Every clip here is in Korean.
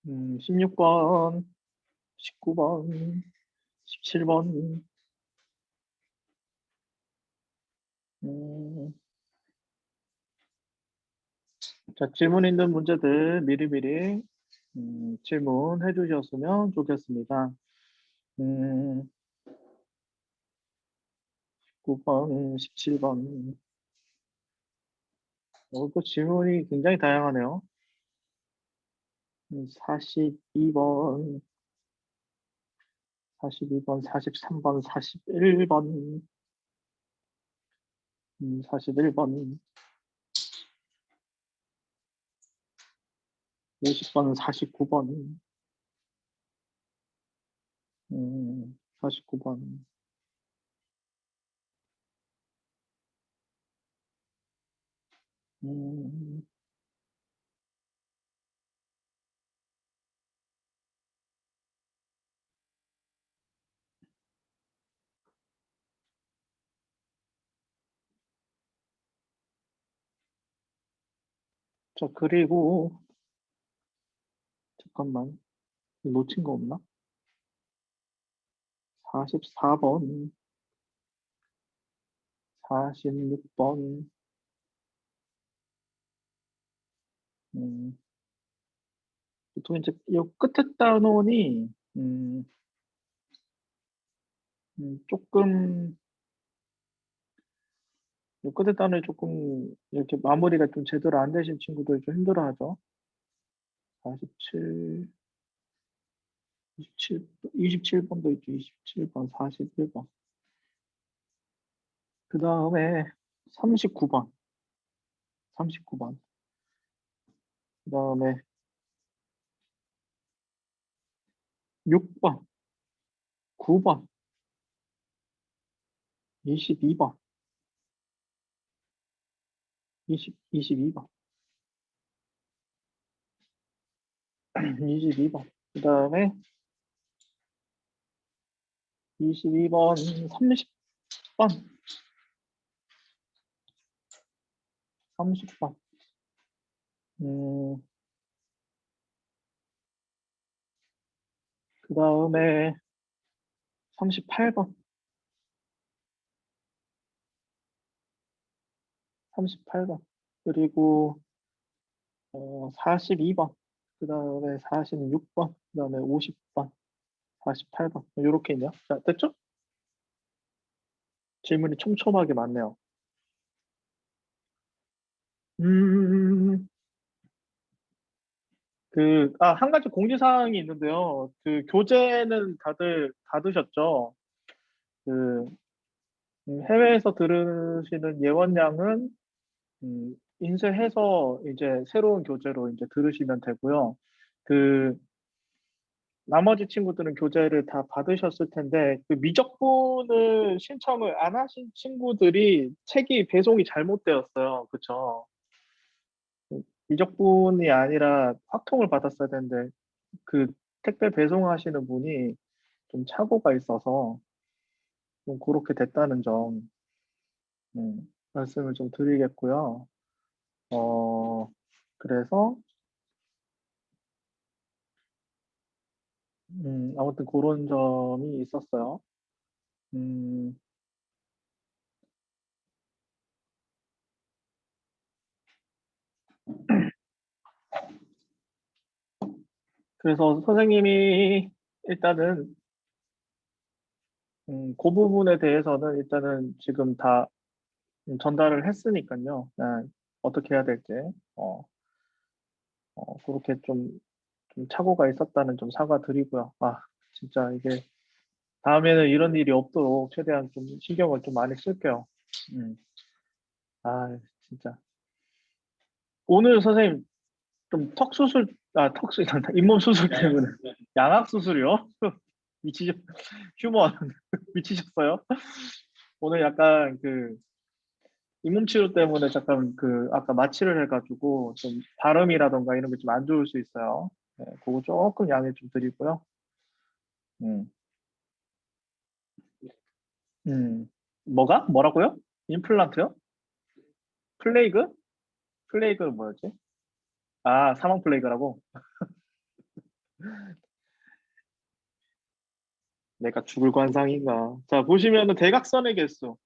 16번, 19번, 17번. 자, 질문 있는 문제들 미리미리 질문해 주셨으면 좋겠습니다. 9번, 17번. 그 질문이 굉장히 다양하네요. 42번, 42번, 43번, 41번, 41번, 50번, 49번, 49번. 자, 그리고 잠깐만, 놓친 거 없나? 44번, 46번, 보통 이제 이 끝에 단원이 조금 이 끝에 단원이 조금 이렇게 마무리가 좀 제대로 안 되신 친구들이 좀 힘들어하죠. 47, 27번도 있죠. 27번, 41번. 그 다음에 39번, 39번. 그 다음에 6번, 9번, 22번, 22번, 22번. 그 다음에 22번, 30번, 30번. 그 다음에 38번, 38번. 그리고 42번. 그 다음에 46번. 그 다음에 50번, 48번. 이렇게 있네요. 자, 됐죠? 질문이 촘촘하게 많네요. 음, 한 가지 공지사항이 있는데요. 그 교재는 다들 받으셨죠? 그, 해외에서 들으시는 예원량은 인쇄해서 이제 새로운 교재로 이제 들으시면 되고요. 그 나머지 친구들은 교재를 다 받으셨을 텐데 그 미적분을 신청을 안 하신 친구들이 책이 배송이 잘못되었어요. 그쵸? 미적분이 아니라 확통을 받았어야 되는데 그 택배 배송하시는 분이 좀 착오가 있어서 좀 그렇게 됐다는 점 말씀을 좀 드리겠고요. 그래서 아무튼 그런 점이 있었어요. 음, 그래서 선생님이 일단은 그 부분에 대해서는 일단은 지금 다 전달을 했으니까요. 어떻게 해야 될지 어, 그렇게 좀 착오가 있었다는 좀 사과드리고요. 진짜 이게 다음에는 이런 일이 없도록 최대한 좀 신경을 좀 많이 쓸게요. 음, 진짜 오늘 선생님 좀 턱수술, 잇몸 수술 때문에 양악 수술이요? 미치셨, 휴먼 미치셨어요? 오늘 약간 잇몸 치료 때문에 잠깐 아까 마취를 해가지고 좀 발음이라던가 이런 게 좀 안 좋을 수 있어요. 네, 그거 조금 양해 좀 드리고요. 음, 뭐가? 뭐라고요? 임플란트요? 플레이그? 플레이그는 뭐였지? 사망 플레이그라고? 내가 죽을 관상인가. 자, 보시면은 대각선의 개수.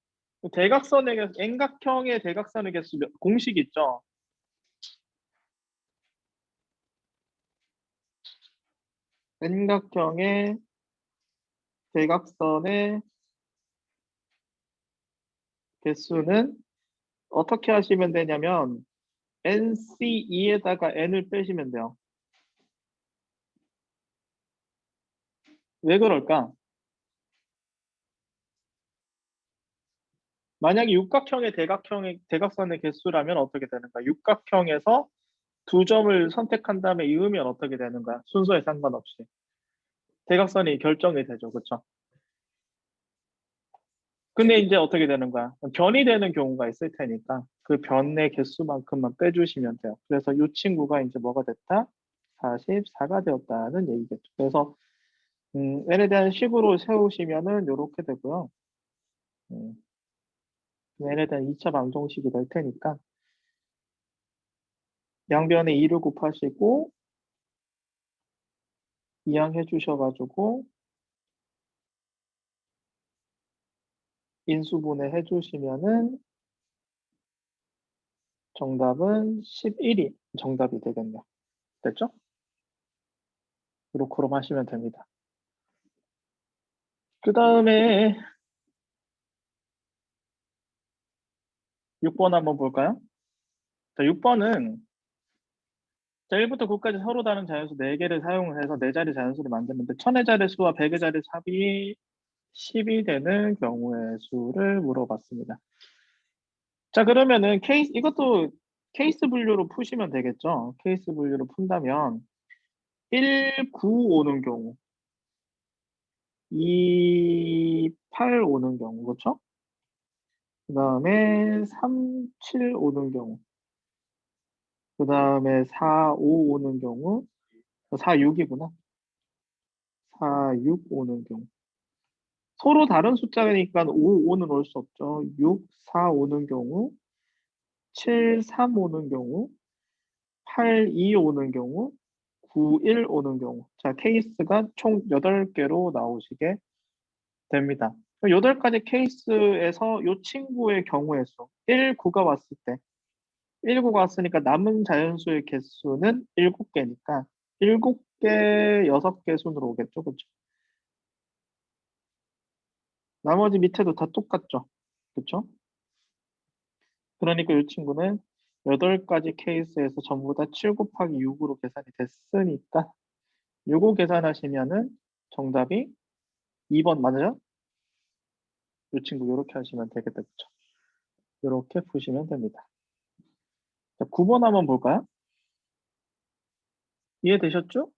대각선의 개수, N각형의 대각선의 개수 공식 있죠? N각형의 대각선의 개수는 어떻게 하시면 되냐면 NC2에다가 N을 빼시면 돼요. 왜 그럴까? 만약에 육각형의 대각선의 개수라면 어떻게 되는가? 육각형에서 두 점을 선택한 다음에 이으면 어떻게 되는 거야? 순서에 상관없이. 대각선이 결정이 되죠. 그렇죠? 근데 이제 어떻게 되는 거야? 변이 되는 경우가 있을 테니까 그 변의 개수만큼만 빼주시면 돼요. 그래서 이 친구가 이제 뭐가 됐다? 44가 되었다는 얘기겠죠. 그래서 n에 대한 식으로 세우시면은 이렇게 되고요. 음, n에 대한 2차 방정식이 될 테니까 양변에 2를 곱하시고 이항해 주셔가지고 인수분해 해주시면은 정답은 11이 정답이 되겠네요. 됐죠? 이렇게로 하시면 됩니다. 그 다음에 6번 한번 볼까요? 자, 6번은 자, 1부터 9까지 서로 다른 자연수 4개를 사용을 해서 4자리 자연수를 만드는데 1000의 자리 수와 100의 자리 삽이 10이 되는 경우의 수를 물어봤습니다. 자, 그러면은 이것도 케이스 분류로 푸시면 되겠죠? 케이스 분류로 푼다면 1, 9 오는 경우, 2, 8 오는 경우, 그렇죠? 그 다음에 3, 7 오는 경우, 그 다음에 4, 5 오는 경우, 4, 6이구나. 4, 6 오는 경우. 서로 다른 숫자니까 5, 5는 올 수 없죠. 6, 4 오는 경우, 7, 3 오는 경우, 8, 2 오는 경우, 9, 1 오는 경우. 자, 케이스가 총 8개로 나오시게 됩니다. 8가지 케이스에서 이 친구의 경우의 수, 1, 9가 왔을 때, 1, 9가 왔으니까 남은 자연수의 개수는 7개니까 7개, 6개 순으로 오겠죠. 그렇죠? 나머지 밑에도 다 똑같죠. 그렇죠? 그러니까 이 친구는 8가지 케이스에서 전부 다 7 곱하기 6으로 계산이 됐으니까 요거 계산하시면은 정답이 2번 맞아요? 이 친구 이렇게 하시면 되겠다. 그쵸? 이렇게 푸시면 됩니다. 자, 9번 한번 볼까요? 이해되셨죠?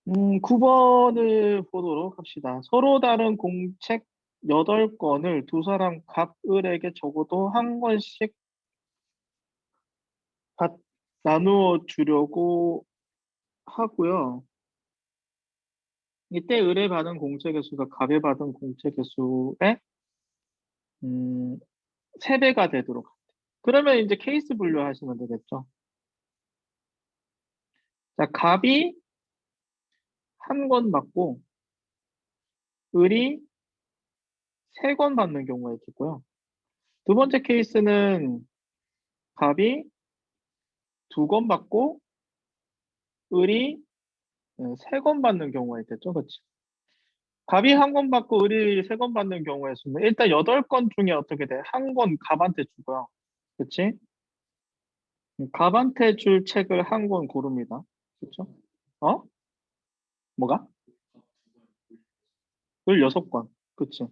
9번을 보도록 합시다. 서로 다른 공책 8건을 두 사람 각 을에게 적어도 한 권씩 나누어 주려고 하고요. 이때 을에 받은 공책 개수가 갑에 받은 공책 개수의 3배가 되도록. 그러면 이제 케이스 분류하시면 되겠죠. 자, 갑이 한 권 받고 을이 3권 받는 경우가 있겠고요. 두 번째 케이스는 갑이 2권 받고 을이 3권 받는 경우가 있겠죠. 그렇지? 갑이 한 권 받고 을이 3권 받는 경우의 수는 일단 8건 중에 어떻게 돼? 한 권 갑한테 주고요. 그렇지? 갑한테 줄 책을 한 권 고릅니다. 그렇죠? 어? 뭐가? 을 6권. 그치?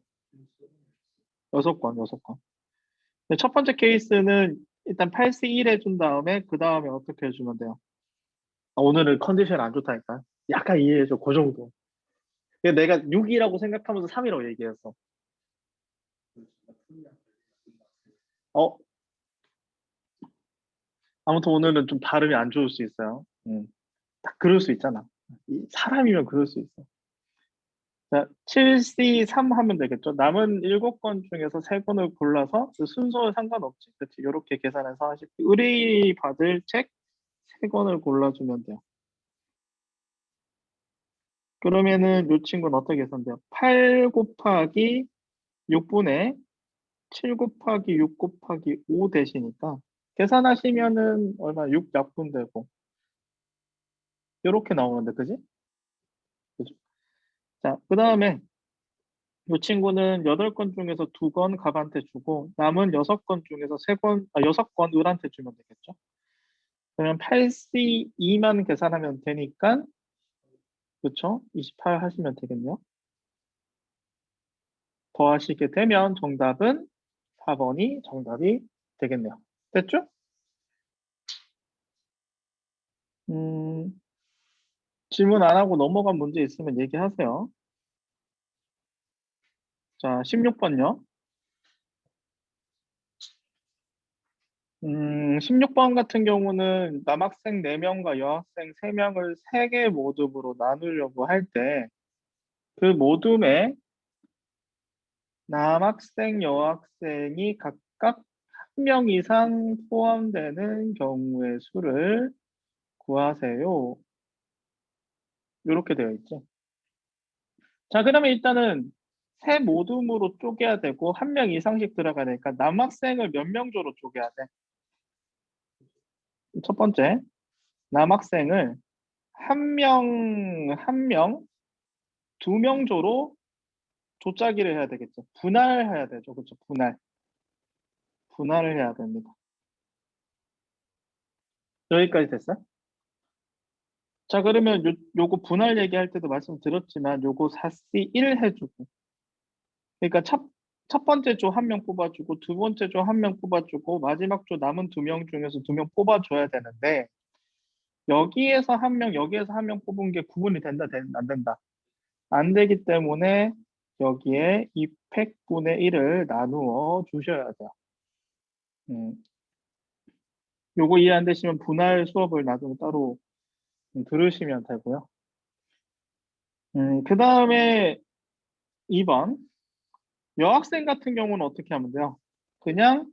6권, 6권. 첫 번째 케이스는 일단 8C1 해준 다음에 그 다음에 어떻게 해주면 돼요? 아, 오늘은 컨디션 안 좋다니까. 약간 이해해줘. 그 정도. 내가 6이라고 생각하면서 3이라고 얘기했어. 어? 아무튼 오늘은 좀 발음이 안 좋을 수 있어요. 딱 그럴 수 있잖아. 사람이면 그럴 수 있어. 자, 7C3 하면 되겠죠. 남은 7건 중에서 3건을 골라서 그 순서에 상관없지. 그렇지. 이렇게 계산해서 하시고 의뢰 받을 책 세건을 골라주면 돼요. 그러면은 이 친구는 어떻게 계산돼요? 8 곱하기 6분의 7 곱하기 6 곱하기 5 되시니까 계산하시면은 얼마 6약분 되고 이렇게 나오는데 그지? 그죠? 자, 그 다음에 이 친구는 8건 중에서 2건 갑한테 주고 남은 6건 중에서 6건 을한테 주면 되겠죠? 그러면 8C2만 계산하면 되니까 그쵸? 28 하시면 되겠네요. 더하시게 되면 정답은 4번이 정답이 되겠네요. 됐죠? 음, 질문 안 하고 넘어간 문제 있으면 얘기하세요. 자, 16번요. 16번 같은 경우는 남학생 4명과 여학생 3명을 3개 모둠으로 나누려고 할 때 그 모둠에 남학생, 여학생이 각각 1명 이상 포함되는 경우의 수를 구하세요. 이렇게 되어 있죠. 자, 그러면 일단은 세 모둠으로 쪼개야 되고 1명 이상씩 들어가야 되니까 남학생을 몇 명조로 쪼개야 돼? 첫 번째, 남학생을 한 명, 2명조로 조짜기를 해야 되겠죠. 분할해야 되죠. 그렇죠. 분할을 해야 됩니다. 여기까지 됐어요? 자, 그러면 요거 분할 얘기할 때도 말씀드렸지만 요거 4C1 해주고 그러니까 첫 번째 조 1명 뽑아주고 두 번째 조 1명 뽑아주고 마지막 조 남은 2명 중에서 2명 뽑아줘야 되는데 여기에서 1명 여기에서 1명 뽑은 게 구분이 된다 안 된다 안 되기 때문에 여기에 200분의 1을 나누어 주셔야 돼요. 요거 이해 안 되시면 분할 수업을 나중에 따로 들으시면 되고요. 그 다음에 2번 여학생 같은 경우는 어떻게 하면 돼요? 그냥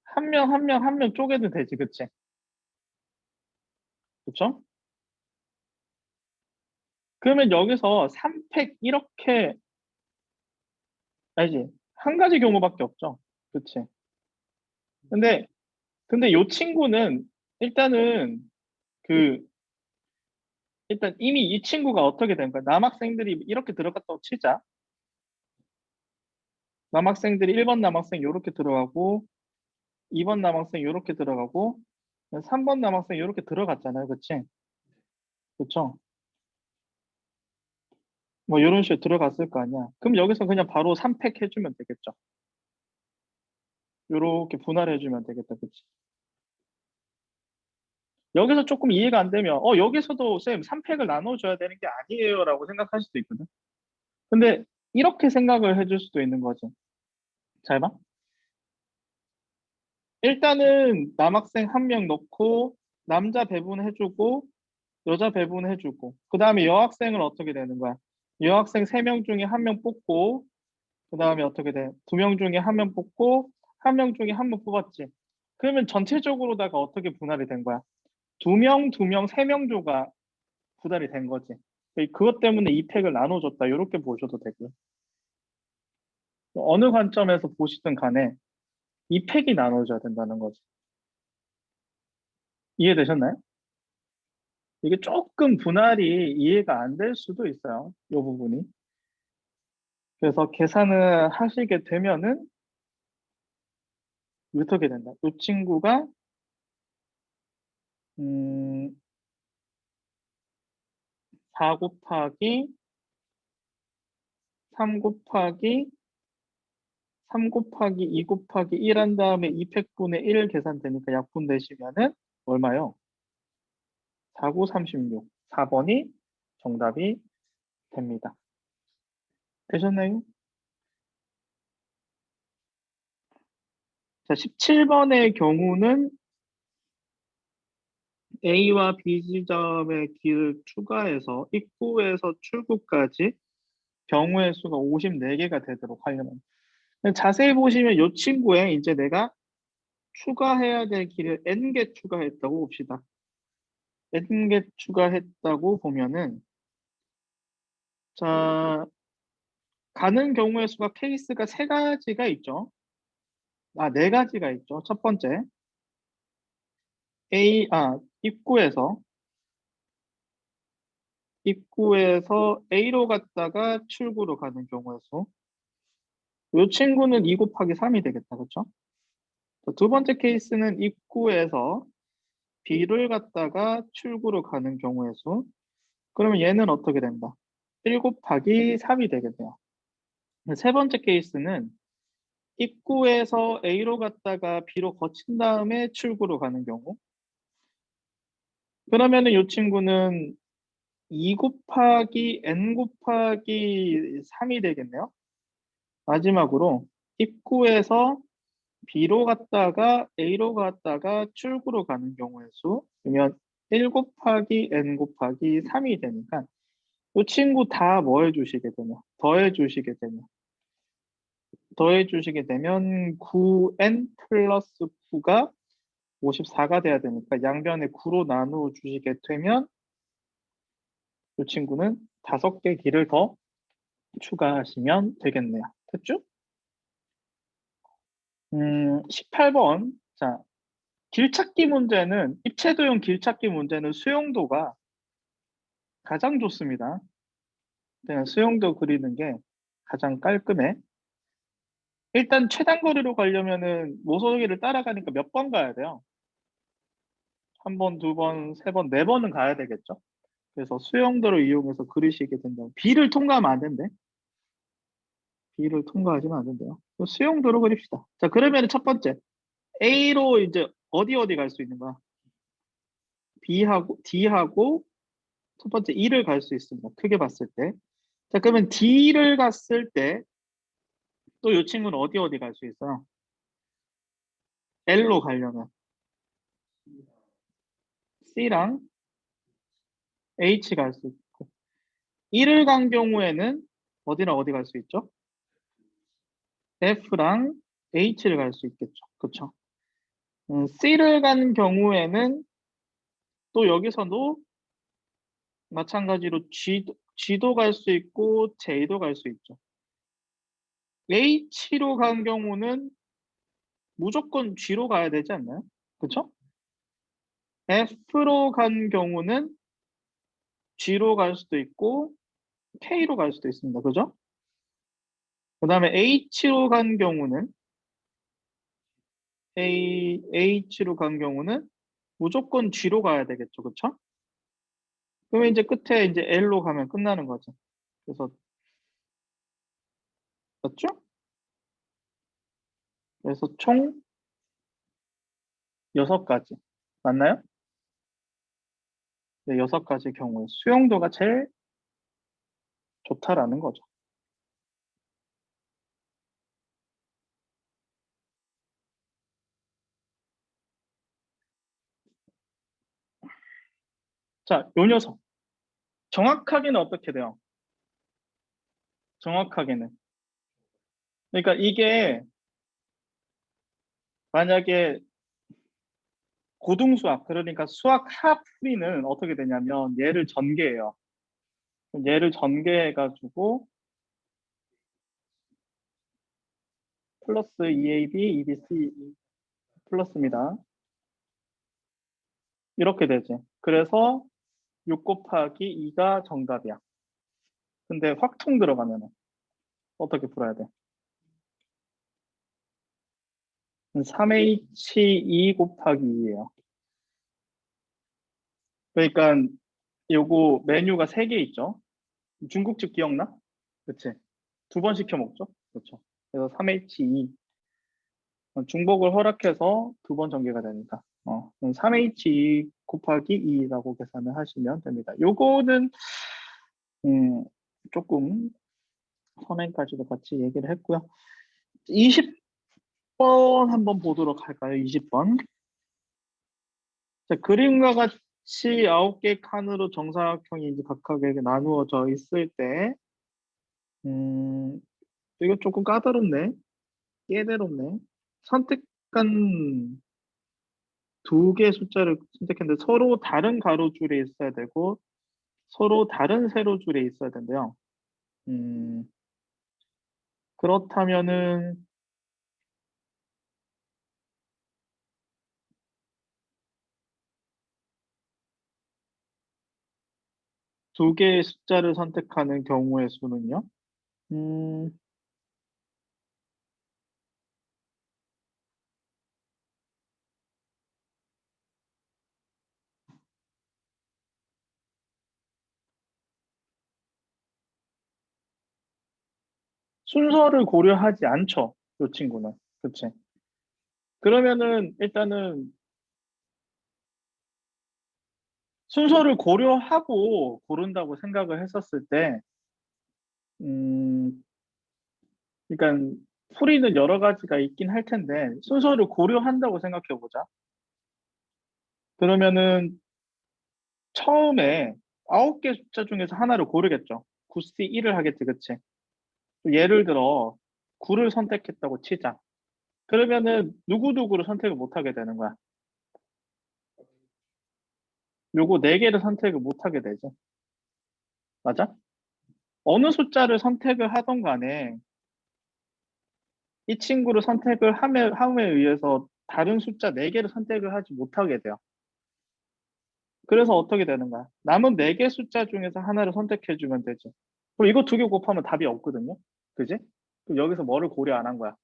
한 명 쪼개도 되지, 그치? 그쵸? 그러면 여기서 3팩 이렇게 알지? 한 가지 경우밖에 없죠. 그치? 근데 요 친구는 일단은 그 일단 이미 이 친구가 어떻게 된 거야? 남학생들이 이렇게 들어갔다고 치자. 남학생들이 1번 남학생 이렇게 들어가고 2번 남학생 이렇게 들어가고 3번 남학생 이렇게 들어갔잖아요. 그치? 그쵸? 뭐 이런 식으로 들어갔을 거 아니야. 그럼 여기서 그냥 바로 3팩 해주면 되겠죠. 이렇게 분할해주면 되겠다. 그치? 여기서 조금 이해가 안 되면 여기서도 쌤 3팩을 나눠줘야 되는 게 아니에요 라고 생각할 수도 있거든. 근데 이렇게 생각을 해줄 수도 있는 거지. 잘 봐. 일단은 남학생 1명 넣고 남자 배분해주고 여자 배분해주고 그 다음에 여학생은 어떻게 되는 거야? 여학생 3명 중에 1명 뽑고 그 다음에 어떻게 돼? 2명 중에 1명 뽑고 1명 중에 1명 뽑았지. 그러면 전체적으로다가 어떻게 분할이 된 거야? 2명, 2명, 3명 조가 분할이 된 거지. 그것 때문에 이 팩을 나눠줬다. 이렇게 보셔도 되고요. 어느 관점에서 보시든 간에 이 팩이 나눠져야 된다는 거지. 이해되셨나요? 이게 조금 분할이 이해가 안 될 수도 있어요. 이 부분이. 그래서 계산을 하시게 되면은 어떻게 된다. 이 친구가 4 곱하기 3 곱하기 3 곱하기 2 곱하기 1 한 다음에 200분의 1 계산되니까 약분 되시면은 얼마요? 4, 9, 36. 4번이 정답이 됩니다. 되셨나요? 자, 17번의 경우는 A와 B 지점의 길을 추가해서 입구에서 출구까지 경우의 수가 54개가 되도록 하려면 자세히 보시면 이 친구에 이제 내가 추가해야 될 길을 n개 추가했다고 봅시다. n개 추가했다고 보면은 자, 가는 경우의 수가 케이스가 세 가지가 있죠. 네 가지가 있죠. 첫 번째, 입구에서 A로 갔다가 출구로 가는 경우의 수. 이 친구는 2 곱하기 3이 되겠다. 그렇죠? 두 번째 케이스는 입구에서 B를 갔다가 출구로 가는 경우의 수. 그러면 얘는 어떻게 된다? 1 곱하기 3이 되겠네요. 세 번째 케이스는 입구에서 A로 갔다가 B로 거친 다음에 출구로 가는 경우. 그러면은 이 친구는 2 곱하기 n 곱하기 3이 되겠네요. 마지막으로 입구에서 B로 갔다가 A로 갔다가 출구로 가는 경우의 수. 그러면 1 곱하기 n 곱하기 3이 되니까 이 친구 다 뭐 해주시게 되냐? 더해 주시게 되면 9n 플러스 9가 54가 돼야 되니까 양변에 9로 나누어 주시게 되면 이 친구는 5개 길을 더 추가하시면 되겠네요. 됐죠? 18번. 자, 길찾기 문제는, 입체도형 길찾기 문제는 수용도가 가장 좋습니다. 그냥 수용도 그리는 게 가장 깔끔해. 일단 최단거리로 가려면은 모서리를 따라가니까 몇 번 가야 돼요? 한 번, 두 번, 세 번, 네 번은 가야 되겠죠? 그래서 수용도를 이용해서 그리시게 된다면 B를 통과하면 안 된대. B를 통과하시면 안 된대요. 수용도로 그립시다. 자, 그러면 첫 번째 A로 이제 어디 갈 수 있는 거야? B하고 D하고 첫 번째 E를 갈 수 있습니다. 크게 봤을 때. 자, 그러면 D를 갔을 때 또 이 친구는 어디 갈 수 있어요? L로 가려면 C랑 H 갈 수 있고 E를 간 경우에는 어디랑 어디 갈 수 있죠? F랑 H를 갈 수 있겠죠. 그렇죠? C를 간 경우에는 또 여기서도 마찬가지로 G도 갈 수 있고 J도 갈 수 있죠. H로 간 경우는 무조건 G로 가야 되지 않나요? 그렇죠? F로 간 경우는 G로 갈 수도 있고 K로 갈 수도 있습니다. 그죠? 그 다음에 H로 간 경우는 H로 간 경우는 무조건 G로 가야 되겠죠. 그쵸? 그러면 이제 끝에 이제 L로 가면 끝나는 거죠. 그래서 맞죠? 그래서 총 6가지. 맞나요? 네, 6가지 경우에 수용도가 제일 좋다라는 거죠. 자, 요 녀석. 정확하게는 어떻게 돼요? 정확하게는. 그러니까 이게 만약에 고등수학, 그러니까 수학 하풀이는 어떻게 되냐면 얘를 전개해요. 얘를 전개해가지고 플러스 2ab, 2bc 플러스입니다. 이렇게 되지. 그래서 6 곱하기 2가 정답이야. 근데 확통 들어가면 어떻게 풀어야 돼? 3h2 곱하기 2예요. 그러니까 요거 메뉴가 3개 있죠. 중국집 기억나? 그치? 2번 시켜 먹죠? 그렇죠. 그래서 3h2 중복을 허락해서 2번 전개가 되니까 3h2 곱하기 2라고 계산을 하시면 됩니다. 요거는 조금 선행까지도 같이 얘기를 했고요. 20번 한번 보도록 할까요? 20번. 자, 그림과 같이 9개 칸으로 정사각형이 이제 각각에게 나누어져 있을 때, 이거 조금 까다롭네. 깨대롭네. 선택한 두 개의 숫자를 선택했는데 서로 다른 가로줄에 있어야 되고 서로 다른 세로줄에 있어야 된대요. 음, 그렇다면은 두 개의 숫자를 선택하는 경우의 수는요? 음, 순서를 고려하지 않죠. 이 친구는. 그치? 그러면은 일단은 순서를 고려하고 고른다고 생각을 했었을 때, 음, 그러니까 풀이는 여러 가지가 있긴 할 텐데 순서를 고려한다고 생각해 보자. 그러면은 처음에 9개 숫자 중에서 하나를 고르겠죠. 9C 1을 하겠지, 그치? 예를 들어 9를 선택했다고 치자. 그러면은 누구누구를 선택을 못 하게 되는 거야. 요거 4개를 선택을 못 하게 되죠. 맞아? 어느 숫자를 선택을 하던 간에 이 친구를 선택을 함에 의해서 다른 숫자 4개를 선택을 하지 못하게 돼요. 그래서 어떻게 되는 거야? 남은 4개 숫자 중에서 하나를 선택해주면 되지. 그럼 이거 2개 곱하면 답이 없거든요? 그지? 그럼 여기서 뭐를 고려 안 한 거야?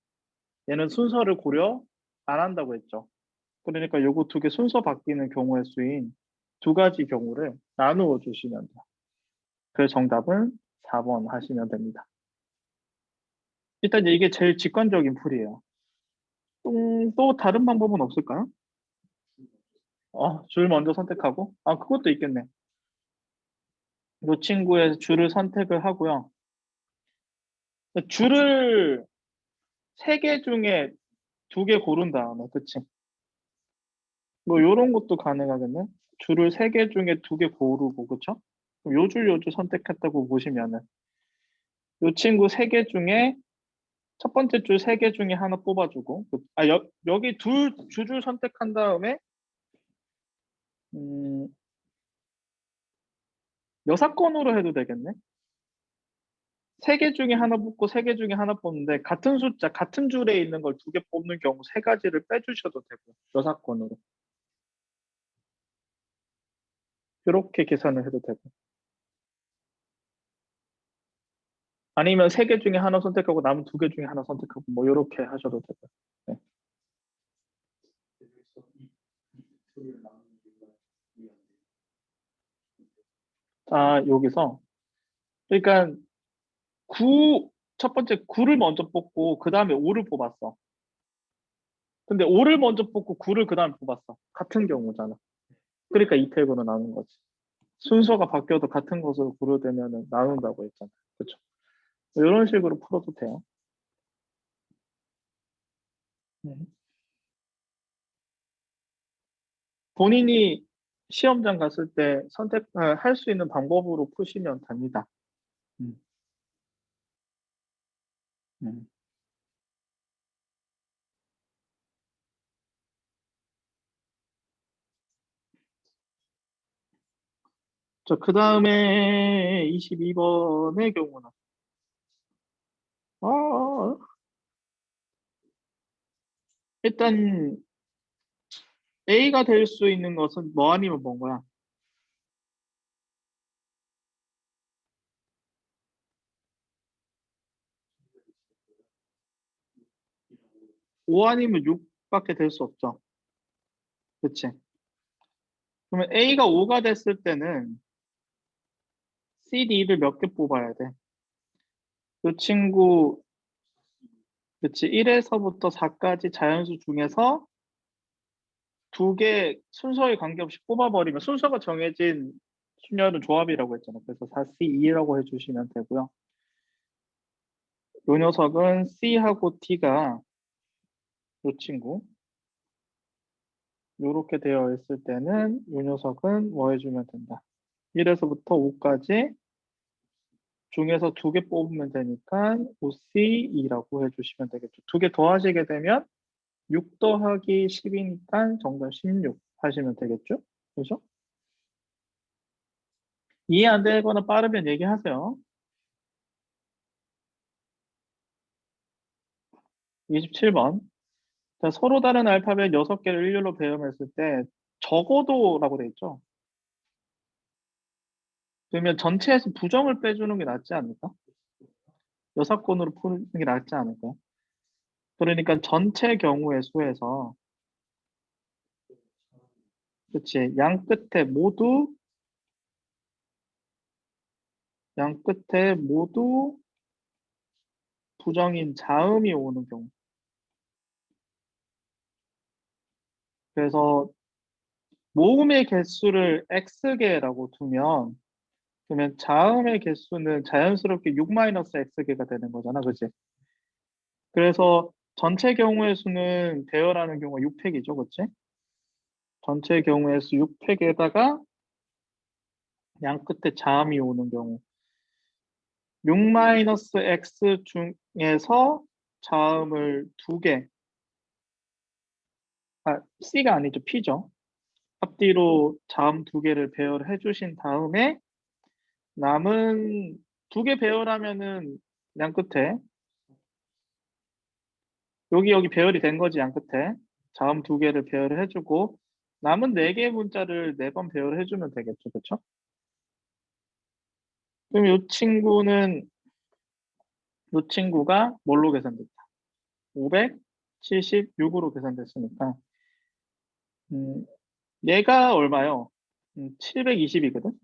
얘는 순서를 고려 안 한다고 했죠. 그러니까 요거 2개 순서 바뀌는 경우의 수인 2가지 경우를 나누어 주시면 돼요. 그래서 정답은 4번 하시면 됩니다. 일단 이게 제일 직관적인 풀이에요. 또 다른 방법은 없을까요? 줄 먼저 선택하고? 그것도 있겠네. 이 친구의 줄을 선택을 하고요. 줄을 3개 중에 2개 고른 다음에, 그치? 뭐, 요런 것도 가능하겠네? 줄을 3개 중에 2개 고르고, 그쵸? 그럼 요줄 선택했다고 보시면은, 요 친구 3개 중에, 첫 번째 줄 3개 중에 하나 뽑아주고, 여기 두 줄 선택한 다음에, 음, 여사건으로 해도 되겠네? 3개 중에 하나 뽑고 3개 중에 하나 뽑는데, 같은 숫자, 같은 줄에 있는 걸 2개 뽑는 경우 3가지를 빼주셔도 되고, 여사건으로. 이렇게 계산을 해도 되고. 아니면 3개 중에 하나 선택하고 남은 2개 중에 하나 선택하고 뭐 이렇게 하셔도 되고. 네. 자, 여기서 그러니까 첫 번째 9를 먼저 뽑고 그 다음에 5를 뽑았어. 근데 5를 먼저 뽑고 9를 그 다음에 뽑았어. 같은 경우잖아. 그러니까 이 택으로 나눈 거지. 순서가 바뀌어도 같은 것으로 고려되면 나눈다고 했잖아. 그렇죠? 이런 식으로 풀어도 돼요. 음. 본인이 시험장 갔을 때 할 수 있는 방법으로 푸시면 됩니다. 음, 음. 그 다음에 22번의 경우는, 어, 일단 A가 될 수 있는 것은 뭐 아니면 뭔 거야? 5 아니면 6밖에 될 수 없죠. 그치? 그러면 A가 5가 됐을 때는 C, D를 몇 개 뽑아야 돼? 이 친구, 그치? 1에서부터 4까지 자연수 중에서 2개 순서에 관계없이 뽑아버리면 순서가 정해진 수녀는 조합이라고 했잖아. 그래서 4C2라고 해주시면 되고요. 이 녀석은 C하고 T가 이 친구 이렇게 되어 있을 때는 이 녀석은 뭐 해주면 된다. 1에서부터 5까지 중에서 2개 뽑으면 되니까 OC2라고 해주시면 되겠죠. 2개 더하시게 되면 6 더하기 10이니까 정답 16 하시면 되겠죠? 그죠? 이해 안 되거나 빠르면 얘기하세요. 27번. 자, 서로 다른 알파벳 6개를 일렬로 배열했을 때 적어도라고 돼 있죠? 그러면 전체에서 부정을 빼주는 게 낫지 않을까? 여사건으로 푸는 게 낫지 않을까? 그러니까 전체 경우의 수에서 그치 양 끝에 모두 부정인 자음이 오는 경우. 그래서 모음의 개수를 x개라고 두면 그러면 자음의 개수는 자연스럽게 6-x개가 되는 거잖아, 그치? 그래서 전체 경우의 수는 배열하는 경우가 6팩이죠, 그치? 전체 경우의 수 6팩에다가 양 끝에 자음이 오는 경우 6-x 중에서 자음을 2개, c가 아니죠, p죠. 앞뒤로 자음 2개를 배열해 주신 다음에 남은 2개 배열하면은 양 끝에 여기 배열이 된 거지, 양 끝에 자음 2개를 배열을 해주고 남은 4개의 문자를 4번 배열을 해주면 되겠죠, 그쵸? 그럼 이 친구가 뭘로 계산됐다? 576으로 계산됐으니까 얘가 얼마요? 720이거든?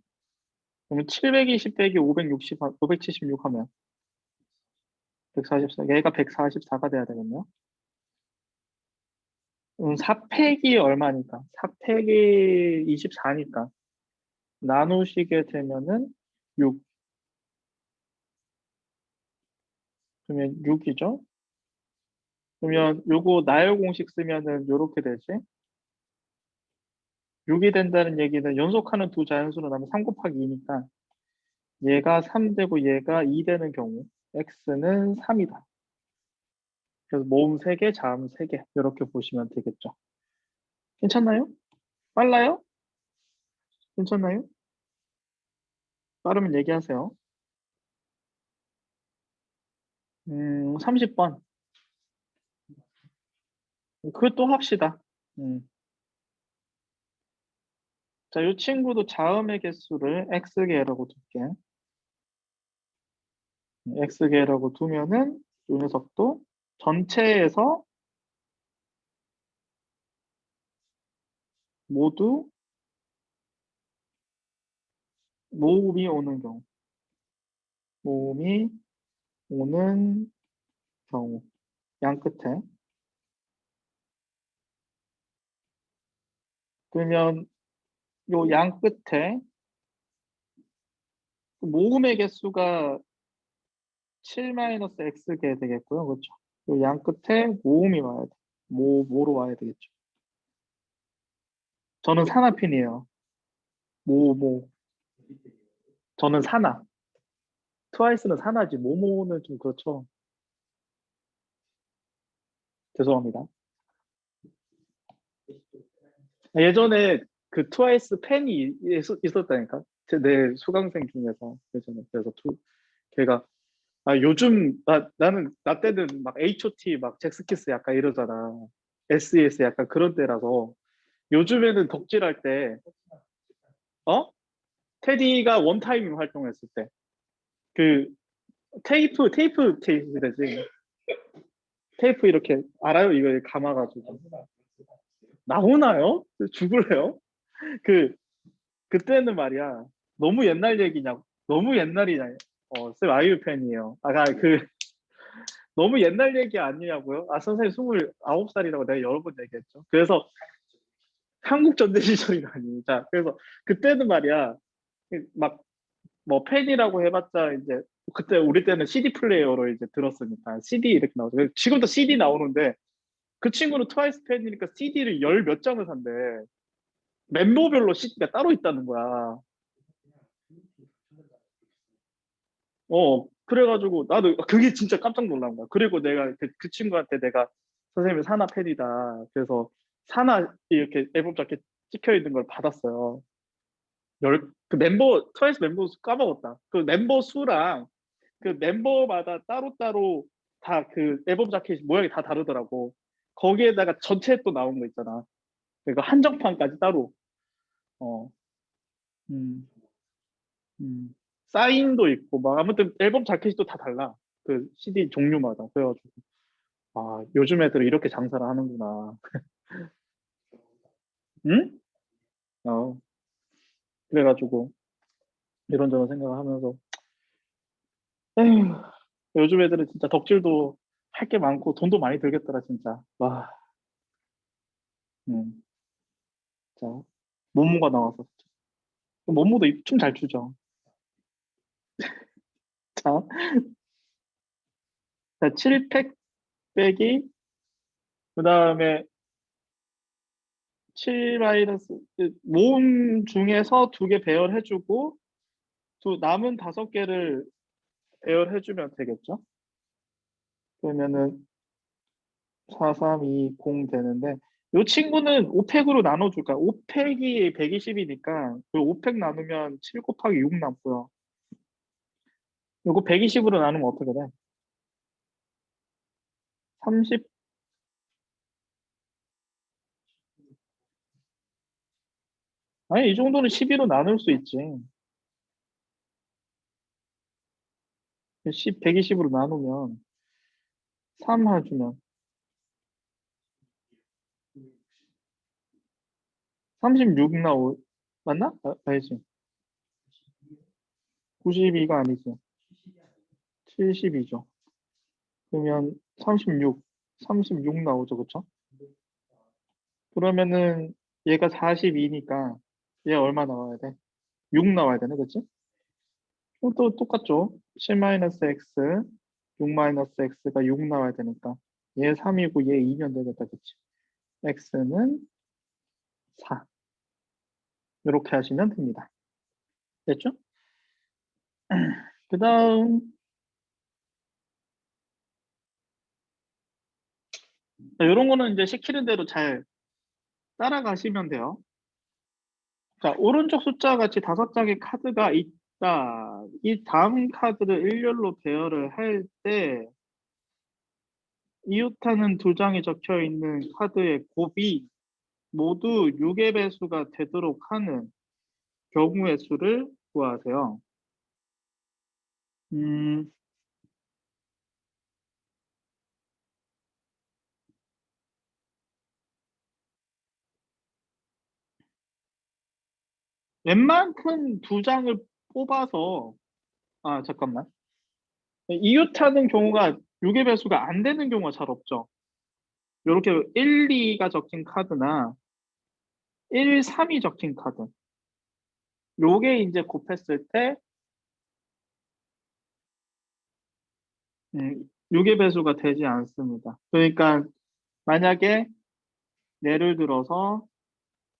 그러면 720 빼기 576 하면 144. 얘가 144가 돼야 되겠네요. 4팩이 얼마니까? 4팩이 24니까 나누시게 되면은 6. 그러면 6이죠? 그러면 요거 나열 공식 쓰면은 요렇게 되지? 6이 된다는 얘기는 연속하는 두 자연수로 나면 3 곱하기 2니까 얘가 3 되고 얘가 2 되는 경우 x는 3이다. 그래서 모음 3개, 자음 3개 이렇게 보시면 되겠죠. 괜찮나요? 빨라요? 괜찮나요? 빠르면 얘기하세요. 30번. 그거 또 합시다. 자, 이 친구도 자음의 개수를 x개라고 둘게. x개라고 두면은 이 녀석도 전체에서 모두 모음이 오는 경우. 모음이 오는 경우. 양 끝에. 그러면 요 양 끝에 모음의 개수가 7-x개 되겠고요. 그렇죠? 요 양 끝에 모음이 와야 돼. 뭐로 와야 되겠죠? 저는 산화핀이에요. 모. 저는 산화. 트와이스는 산화지. 모모는 좀 그렇죠. 죄송합니다. 예전에 그 트와이스 팬이 있었다니까. 내 수강생 중에서 예전에 그래서 걔가 요즘 나 때는 막 H.O.T 막 잭스키스 약간 이러잖아. S.E.S 약간 그런 때라서 요즘에는 덕질할 때 어? 테디가 원타임 활동했을 때 그 테이프 케이스래지. 테이프 이렇게 알아요? 이거 감아가지고 나오나요? 죽을래요? 그 그때는 말이야 너무 옛날 얘기냐고 너무 옛날이냐 쌤 아이유 팬이에요. 너무 옛날 얘기 아니냐고요? 선생님 29살이라고 내가 여러 번 얘기했죠. 그래서 한국 전대 시절이라니. 자, 그래서 그때는 말이야 막 뭐 팬이라고 해봤자 이제 그때 우리 때는 CD 플레이어로 이제 들었으니까 CD 이렇게 나오죠. 지금도 CD 나오는데 그 친구는 트와이스 팬이니까 CD를 열 몇 장을 산대. 멤버별로 CD가 따로 있다는 거야. 그래가지고 나도 그게 진짜 깜짝 놀란 거야. 그리고 내가 그 친구한테 내가 선생님이 사나 팬이다. 그래서 사나 이렇게 앨범 자켓 찍혀 있는 걸 받았어요. 그 멤버, 트와이스 멤버 수 까먹었다. 그 멤버 수랑 그 멤버마다 따로따로 다 그 앨범 자켓 모양이 다 다르더라고. 거기에다가 전체 또 나온 거 있잖아. 그러니까 한정판까지 따로. 어, 음, 사인도 있고, 막 아무튼 앨범 자켓이 또 다 달라. 그 CD 종류마다. 그래가지고, 아, 요즘 애들은 이렇게 장사를 하는구나. 응? 어, 그래가지고, 이런저런 생각을 하면서, 에휴, 요즘 애들은 진짜 덕질도 할 게 많고, 돈도 많이 들겠더라, 진짜. 와, 음, 자, 모모가 나와서. 모모도 춤 잘 추죠. 자, 7팩 빼기, 그 다음에 7 마이너스, 모음 중에서 2개 배열해주고, 남은 5개를 배열해주면 되겠죠? 그러면은 4, 3, 2, 0 되는데, 이 친구는 5팩으로 나눠줄까? 5팩이 120이니까, 그 5팩 나누면 7 곱하기 6 남고요. 이거 120으로 나누면 어떻게 돼? 30, 아니, 이 정도는 12로 나눌 수 있지. 120으로 나누면 3 해주면 36 나오, 맞나? 아니지. 92가 아니지. 70이죠. 그러면 36 나오죠, 그쵸? 그러면은 얘가 42니까 얘 얼마 나와야 돼? 6 나와야 되네, 그치? 또 똑같죠? 7-x, 6-x가 6 나와야 되니까 얘 3이고 얘 2면 되겠다, 그치? x는 4. 이렇게 하시면 됩니다. 됐죠? 그 다음, 이런 거는 이제 시키는 대로 잘 따라가시면 돼요. 자, 오른쪽 숫자 같이 5장의 카드가 있다. 이 다음 카드를 일렬로 배열을 할 때, 이웃하는 2장이 적혀 있는 카드의 곱이 모두 6의 배수가 되도록 하는 경우의 수를 구하세요. 음, 웬만큼 2장을 뽑아서, 아, 잠깐만. 이웃하는 경우가 6의 배수가 안 되는 경우가 잘 없죠. 이렇게 1, 2가 적힌 카드나 1, 3이 적힌 카드. 요게 이제 곱했을 때 6의 배수가 되지 않습니다. 그러니까 만약에 예를 들어서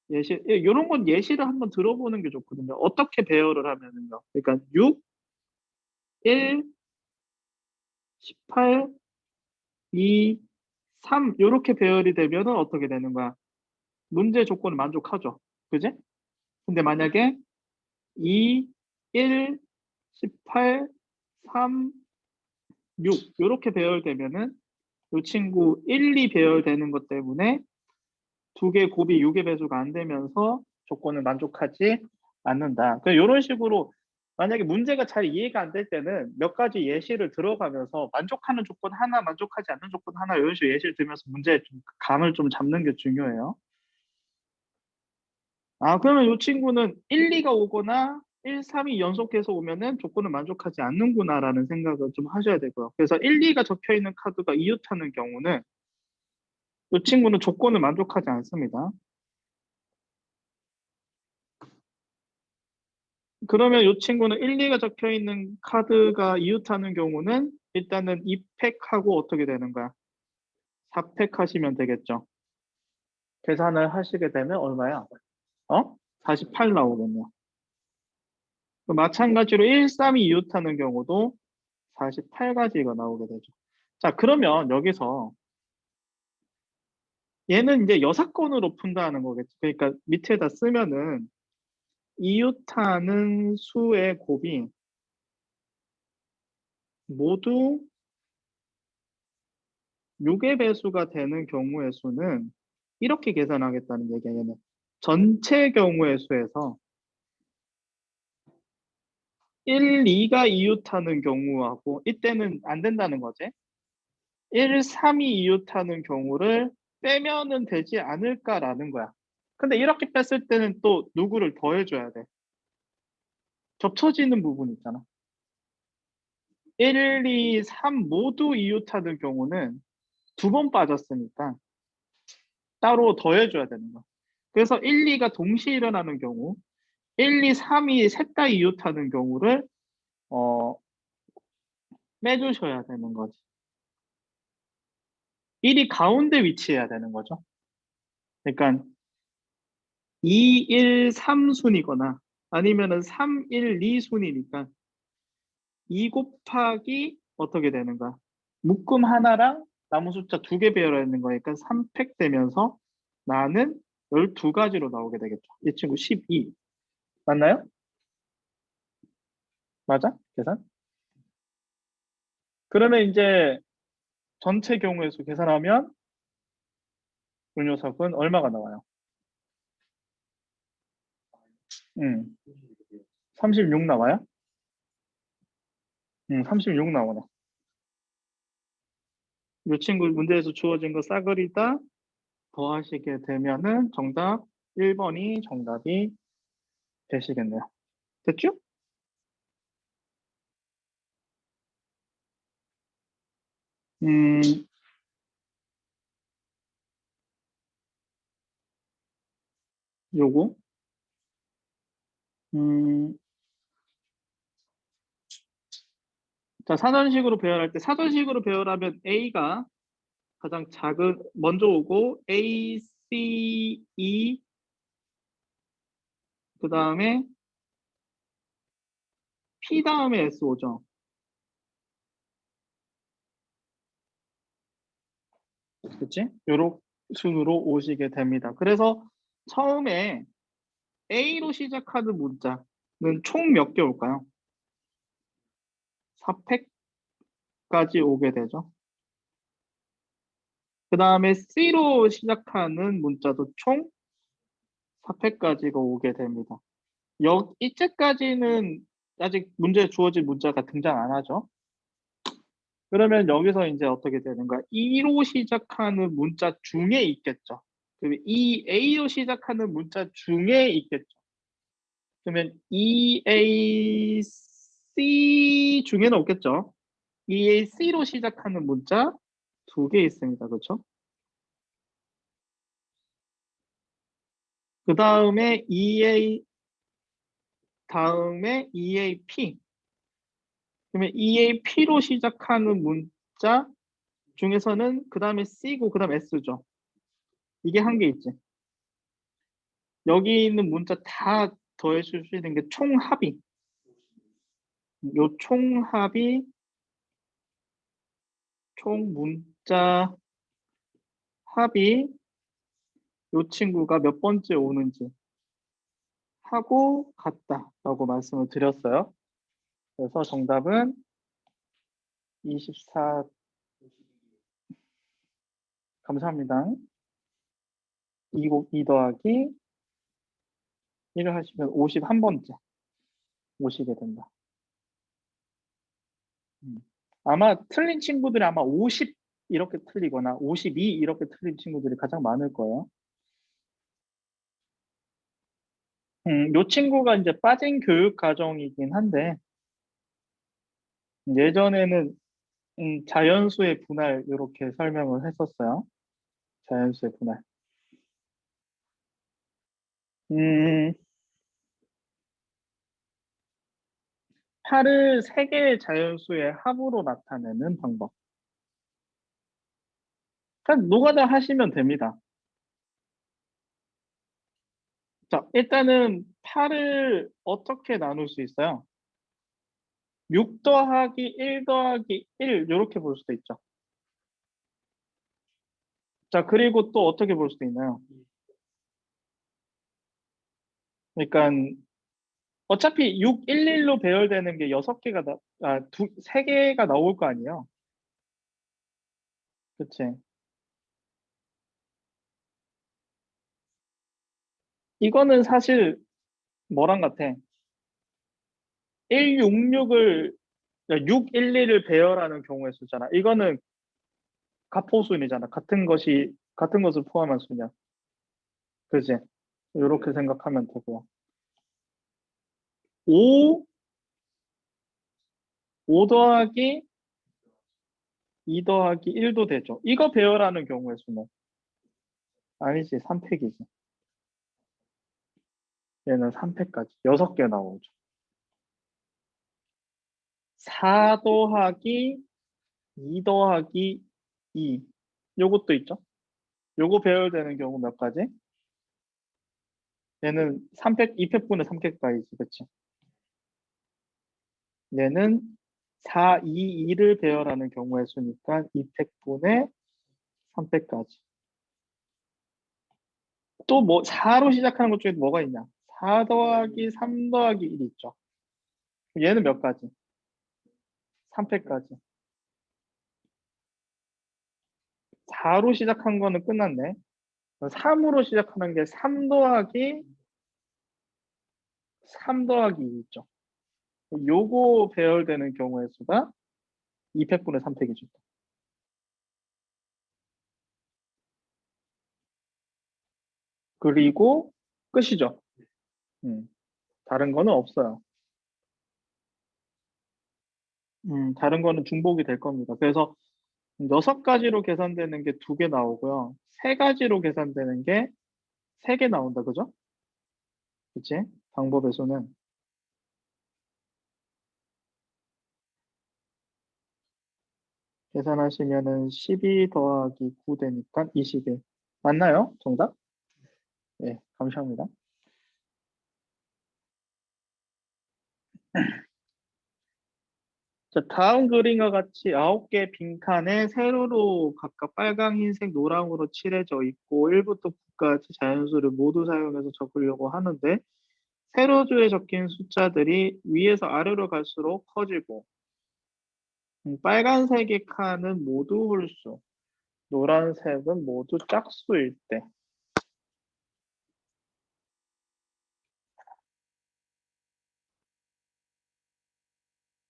이런 건 예시를 한번 들어보는 게 좋거든요. 어떻게 배열을 하면은요. 그러니까 6, 1, 18, 2, 3 이렇게 배열이 되면은 어떻게 되는 거야? 문제 조건을 만족하죠. 그지? 근데 만약에 2, 1, 18, 3, 6 이렇게 배열되면은 이 친구 1, 2 배열되는 것 때문에 2개 곱이 6의 배수가 안 되면서 조건을 만족하지 않는다. 이런 식으로 만약에 문제가 잘 이해가 안 될 때는 몇 가지 예시를 들어가면서 만족하는 조건 하나, 만족하지 않는 조건 하나 이런 식으로 예시를 들면서 문제의 좀 감을 좀 잡는 게 중요해요. 아, 그러면 이 친구는 1, 2가 오거나 1, 3이 연속해서 오면은 조건을 만족하지 않는구나라는 생각을 좀 하셔야 되고요. 그래서 1, 2가 적혀 있는 카드가 이웃하는 경우는 이 친구는 조건을 만족하지 않습니다. 그러면 이 친구는 1, 2가 적혀 있는 카드가 이웃하는 경우는 일단은 2팩하고 어떻게 되는 거야? 4팩 하시면 되겠죠. 계산을 하시게 되면 얼마야? 48 나오겠네요. 마찬가지로 1, 3이 이웃하는 경우도 48가지가 나오게 되죠. 자, 그러면 여기서 얘는 이제 여사건으로 푼다는 거겠지. 그러니까 밑에다 쓰면은 이웃하는 수의 곱이 모두 6의 배수가 되는 경우의 수는 이렇게 계산하겠다는 얘기야, 얘는. 전체 경우의 수에서 1, 2가 이웃하는 경우하고 이때는 안 된다는 거지. 1, 3이 이웃하는 경우를 빼면은 되지 않을까라는 거야. 근데 이렇게 뺐을 때는 또 누구를 더해줘야 돼. 겹쳐지는 부분 있잖아. 1, 2, 3 모두 이웃하는 경우는 두 번 빠졌으니까 따로 더해줘야 되는 거야. 그래서 1, 2가 동시에 일어나는 경우, 1, 2, 3이 셋 다 이웃하는 경우를 어, 빼주셔야 되는 거지. 1이 가운데 위치해야 되는 거죠. 그러니까 2, 1, 3순이거나 아니면은 3, 1, 2순이니까 2 곱하기 어떻게 되는 거야? 묶음 하나랑 나무 숫자 2개 배열해 있는 거니까 3팩 되면서 나는 12가지로 나오게 되겠죠. 이 친구 12. 맞나요? 맞아? 계산? 그러면 이제 전체 경우의 수 계산하면 요 녀석은 얼마가 나와요? 36 나와요? 36 나오네. 이 친구 문제에서 주어진 거 싸그리다 더하시게 되면은 정답 1번이 정답이 되시겠네요. 됐죠? 음, 요거. 음, 자, 사전식으로 배열할 때 사전식으로 배열하면 A가 가장 작은 먼저 오고 A, C, E 그 다음에 P 다음에 S 오죠. 그치? 요런 순으로 오시게 됩니다. 그래서 처음에 A로 시작하는 문자는 총 몇 개 올까요? 4팩까지 오게 되죠. 그 다음에 C로 시작하는 문자도 총 4팩까지가 오게 됩니다. 이때까지는 아직 문제에 주어진 문자가 등장 안 하죠. 그러면 여기서 이제 어떻게 되는가? 2로 시작하는 문자 중에 있겠죠. 그러면 이 A로 시작하는 문자 중에 있겠죠. 그러면 EAC 중에는 없겠죠. EAC로 시작하는 문자 2개 있습니다. 그렇죠? 그 다음에 EA 다음에 EAP. 그러면 EAP로 시작하는 문자 중에서는 그 다음에 C고 그 다음에 S죠. 이게 한 개 있지. 여기 있는 문자 다 더해줄 수 있는 게 총합이. 요 총합이 총 문자 합이 요 친구가 몇 번째 오는지 하고 같다라고 말씀을 드렸어요. 그래서 정답은 24. 감사합니다. 2 더하기 1을 하시면 51번째 오시게 된다. 아마 틀린 친구들이 아마 50 이렇게 틀리거나 52 이렇게 틀린 친구들이 가장 많을 거예요. 요 친구가 이제 빠진 교육 과정이긴 한데 예전에는 자연수의 분할 이렇게 설명을 했었어요. 자연수의 분할. 음, 8을 3개의 자연수의 합으로 나타내는 방법. 그냥 노가다 하시면 됩니다. 자, 일단은 8을 어떻게 나눌 수 있어요? 6 더하기 1 더하기 1 이렇게 볼 수도 있죠. 자, 그리고 또 어떻게 볼 수도 있나요? 그러니까 어차피 611로 배열되는 게 6개가 3개가 나올 거 아니에요. 그치? 이거는 사실 뭐랑 같아? 166을 611을 배열하는 경우의 수잖아. 이거는 가포순이잖아. 같은 것을 포함한 수냐. 그지? 이렇게 생각하면 되고요. 5, 5 더하기 2 더하기 1도 되죠. 이거 배열하는 경우의 수는 아니지, 3팩이지. 얘는 3팩까지 6개 나오죠. 4 더하기 2 더하기 2. 요것도 있죠. 요거 배열되는 경우 몇 가지? 얘는 3팩, 2팩분의 3팩까지지, 그치? 얘는 4, 2, 2를 배열하는 경우의 수니까 2팩분의 3팩까지. 또 뭐 4로 시작하는 것 중에 뭐가 있냐? 4 더하기 3 더하기 1이 있죠. 얘는 몇 가지? 3팩까지. 4로 시작한 거는 끝났네. 3으로 시작하는 게 3 더하기 2 있죠. 요거 배열되는 경우의 수가 2팩분의 3팩이죠. 그리고 끝이죠. 음, 다른 거는 없어요. 다른 거는 중복이 될 겁니다. 그래서 6가지로 계산되는 게 2개 나오고요. 3가지로 계산되는 게 3개 나온다. 그죠? 그치? 방법의 수는. 계산하시면은 12 더하기 9 되니까 21. 맞나요? 정답? 네, 감사합니다. 자, 다음 그림과 같이 9개 빈칸에 세로로 각각 빨강, 흰색, 노랑으로 칠해져 있고 1부터 9까지 자연수를 모두 사용해서 적으려고 하는데 세로조에 적힌 숫자들이 위에서 아래로 갈수록 커지고 빨간색의 칸은 모두 홀수, 노란색은 모두 짝수일 때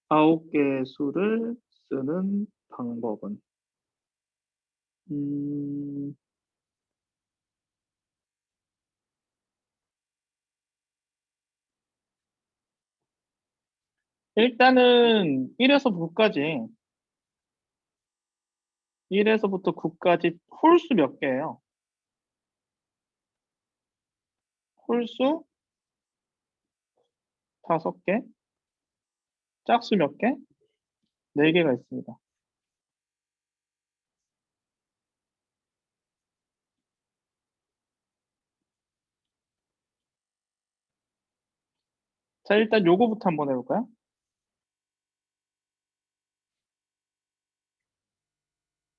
9개의 수를 쓰는 방법은 음, 일단은 1에서 9까지 1에서부터 9까지 홀수 몇 개예요? 홀수 5개, 짝수 몇 개? 4개가 있습니다. 자, 일단 요거부터 한번 해볼까요?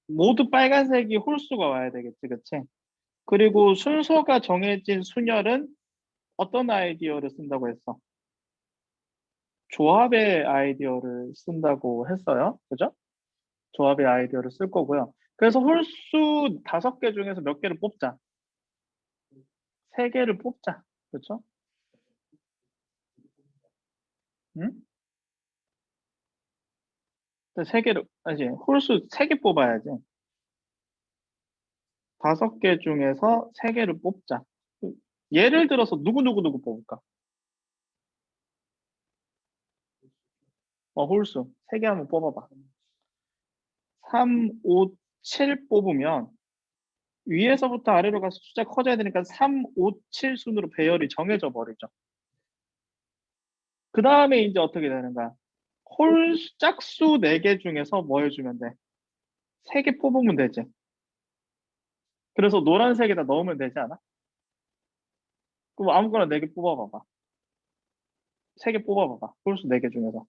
모두 빨간색이 홀수가 와야 되겠지, 그치? 그리고 순서가 정해진 순열은 어떤 아이디어를 쓴다고 했어? 조합의 아이디어를 쓴다고 했어요. 그죠? 조합의 아이디어를 쓸 거고요. 그래서 홀수 5개 중에서 몇 개를 뽑자. 3개를 뽑자. 그렇죠? 응? 3개를, 아니, 홀수 3개 뽑아야지. 5개 중에서 3개를 뽑자. 예를 들어서 누구 뽑을까? 홀수. 3개 한번 뽑아봐. 3, 5, 7 뽑으면 위에서부터 아래로 가서 숫자 커져야 되니까 3, 5, 7 순으로 배열이 정해져 버리죠. 그 다음에 이제 어떻게 되는가? 짝수 4개 중에서 뭐 해주면 돼? 3개 뽑으면 되지. 그래서 노란색에다 넣으면 되지 않아? 그럼 아무거나 4개 뽑아봐봐. 3개 뽑아봐봐. 홀수 4개 중에서.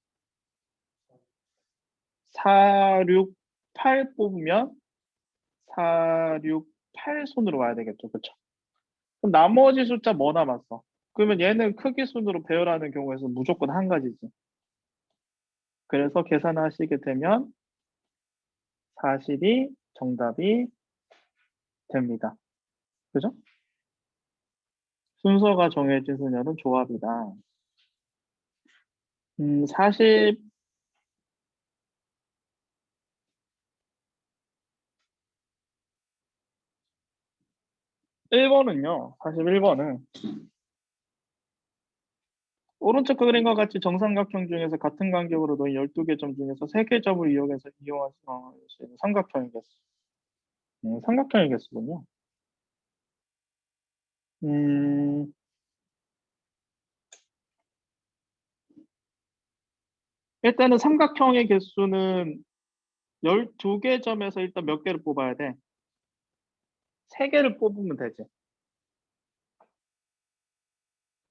4, 6, 8 뽑으면 4, 6, 8순으로 와야 되겠죠. 그쵸? 그럼 나머지 숫자 뭐 남았어? 그러면 얘는 크기 순으로 배열하는 경우에서 무조건 한 가지지. 그래서 계산하시게 되면 40이 정답이 됩니다. 그죠? 순서가 정해진 수녀는 조합이다. 41번은요, 41번은 오른쪽 그림과 같이 정삼각형 중에서 같은 간격으로 놓인 12개 점 중에서 3개 점을 이용해서 이용할 수 있는 삼각형의 개수. 삼각형의 개수군요. 음, 일단은 삼각형의 개수는 12개 점에서 일단 몇 개를 뽑아야 돼? 3개를 뽑으면 되지.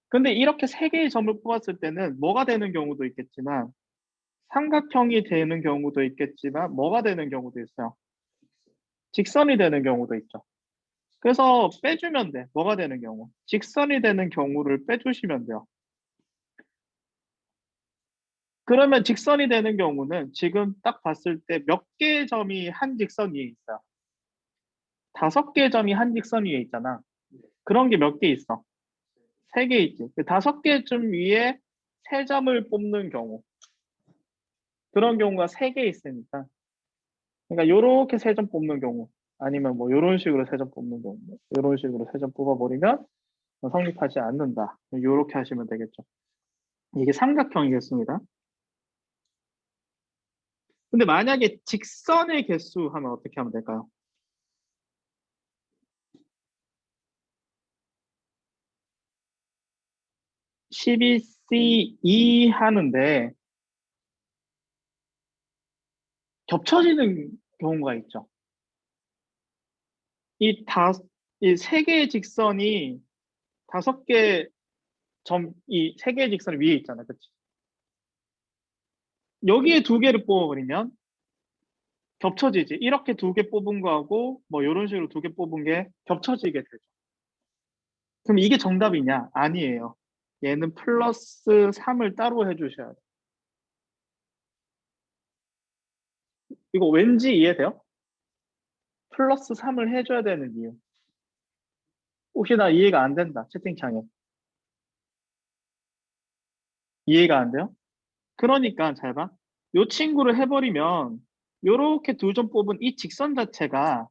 근데 이렇게 3개의 점을 뽑았을 때는 뭐가 되는 경우도 있겠지만 삼각형이 되는 경우도 있겠지만 뭐가 되는 경우도 있어요. 직선이 되는 경우도 있죠. 그래서 빼주면 돼. 뭐가 되는 경우. 직선이 되는 경우를 빼주시면 돼요. 그러면 직선이 되는 경우는 지금 딱 봤을 때 몇 개의 점이 한 직선 위에 있어요. 5개의 점이 한 직선 위에 있잖아. 그런 게 몇 개 있어? 3개 있지. 그 5개쯤 위에 3점을 뽑는 경우. 그런 경우가 3개 있으니까. 그러니까 요렇게 3점 뽑는 경우. 아니면 뭐 요런 식으로 3점 뽑는 경우. 요런 식으로 3점 뽑아버리면 성립하지 않는다. 요렇게 하시면 되겠죠. 이게 삼각형이겠습니다. 근데 만약에 직선의 개수 하면 어떻게 하면 될까요? 12C2 하는데 겹쳐지는 경우가 있죠. 이 이 세 개의 직선이 5개 이 세 개의 직선 위에 있잖아. 그치? 여기에 2개를 뽑아버리면 겹쳐지지. 이렇게 2개 뽑은 거하고 뭐 이런 식으로 2개 뽑은 게 겹쳐지게 되죠. 그럼 이게 정답이냐? 아니에요. 얘는 플러스 3을 따로 해주셔야 돼. 이거 왠지 이해돼요? 플러스 3을 해줘야 되는 이유. 혹시나 이해가 안 된다. 채팅창에. 이해가 안 돼요? 그러니까 잘 봐. 요 친구를 해버리면 요렇게 2점 뽑은 이 직선 자체가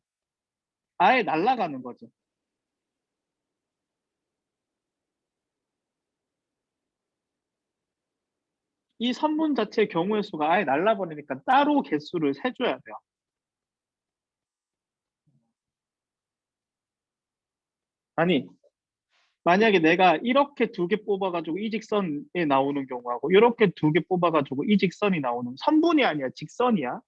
아예 날아가는 거지. 이 선분 자체의 경우의 수가 아예 날라버리니까 따로 개수를 세줘야 돼요. 아니, 만약에 내가 이렇게 2개 뽑아가지고 이 직선에 나오는 경우하고 이렇게 2개 뽑아가지고 이 직선이 나오는 선분이 아니야, 직선이야.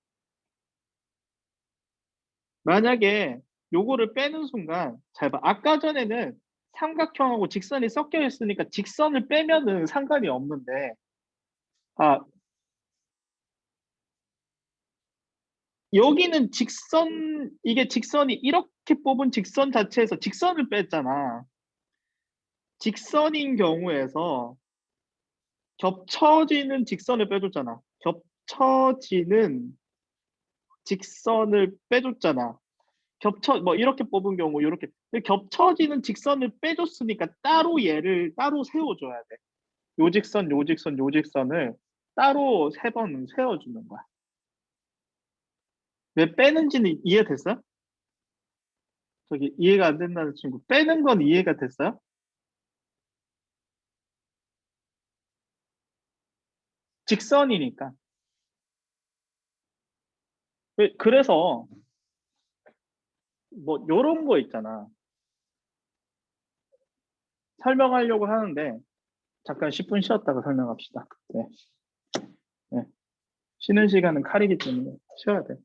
만약에 요거를 빼는 순간 잘 봐. 아까 전에는 삼각형하고 직선이 섞여 있으니까 직선을 빼면은 상관이 없는데 아, 여기는 이게 직선이 이렇게 뽑은 직선 자체에서 직선을 뺐잖아. 직선인 경우에서 겹쳐지는 직선을 빼줬잖아. 겹쳐지는 직선을 빼줬잖아. 뭐 이렇게 뽑은 경우 이렇게 겹쳐지는 직선을 빼줬으니까 따로 얘를 따로 세워줘야 돼. 요 직선, 요 직선, 요 직선을 따로 3번 세워주는 거야. 왜 빼는지는 이해됐어? 저기 이해가 안 된다는 친구. 빼는 건 이해가 됐어요? 직선이니까. 그래서 뭐 요런 거 있잖아. 설명하려고 하는데 잠깐 10분 쉬었다가 설명합시다. 네. 네. 쉬는 시간은 칼이기 때문에 쉬어야 돼.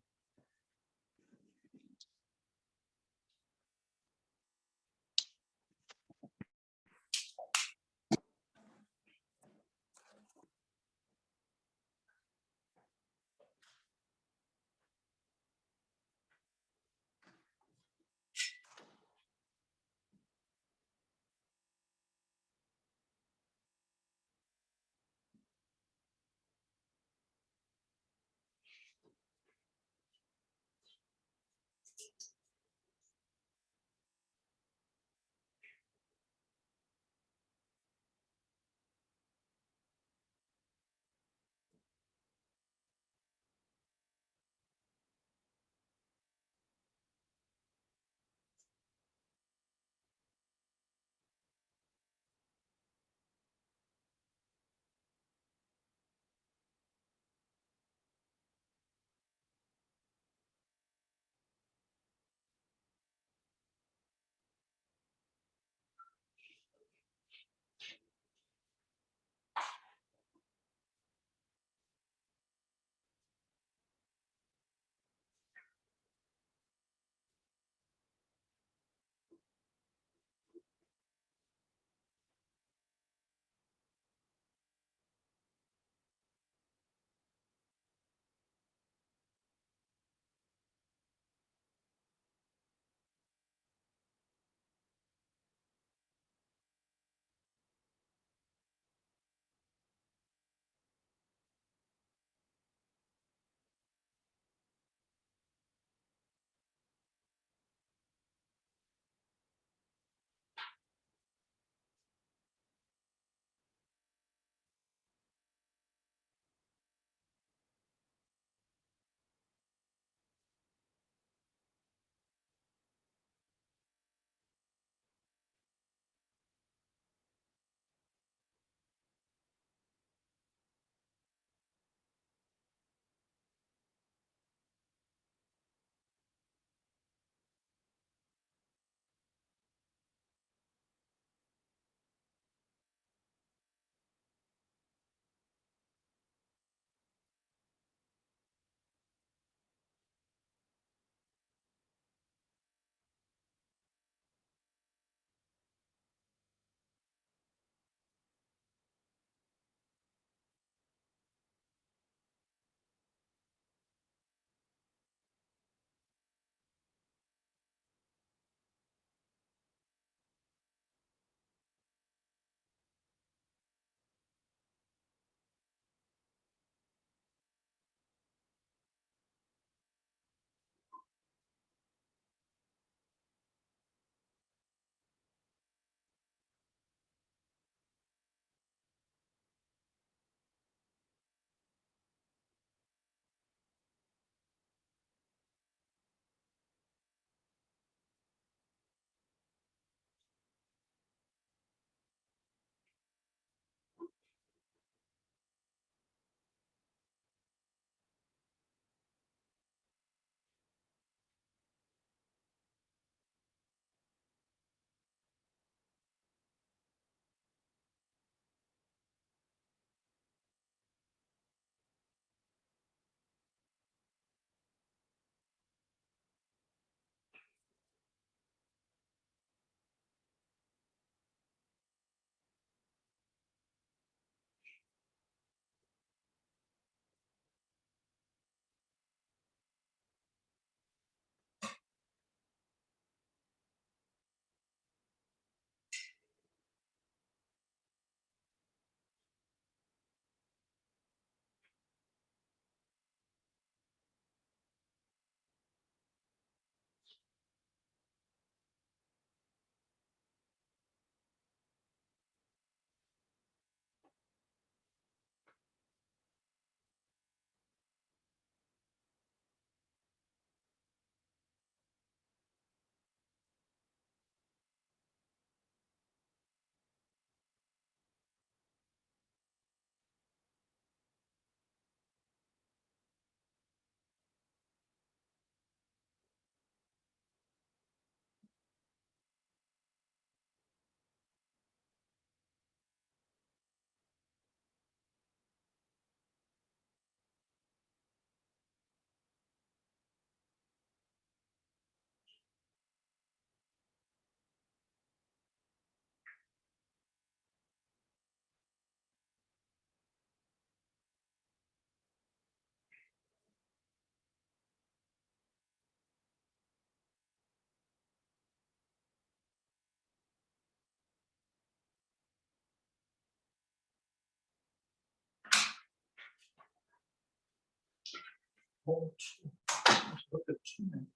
추워. 저렇게 춥네.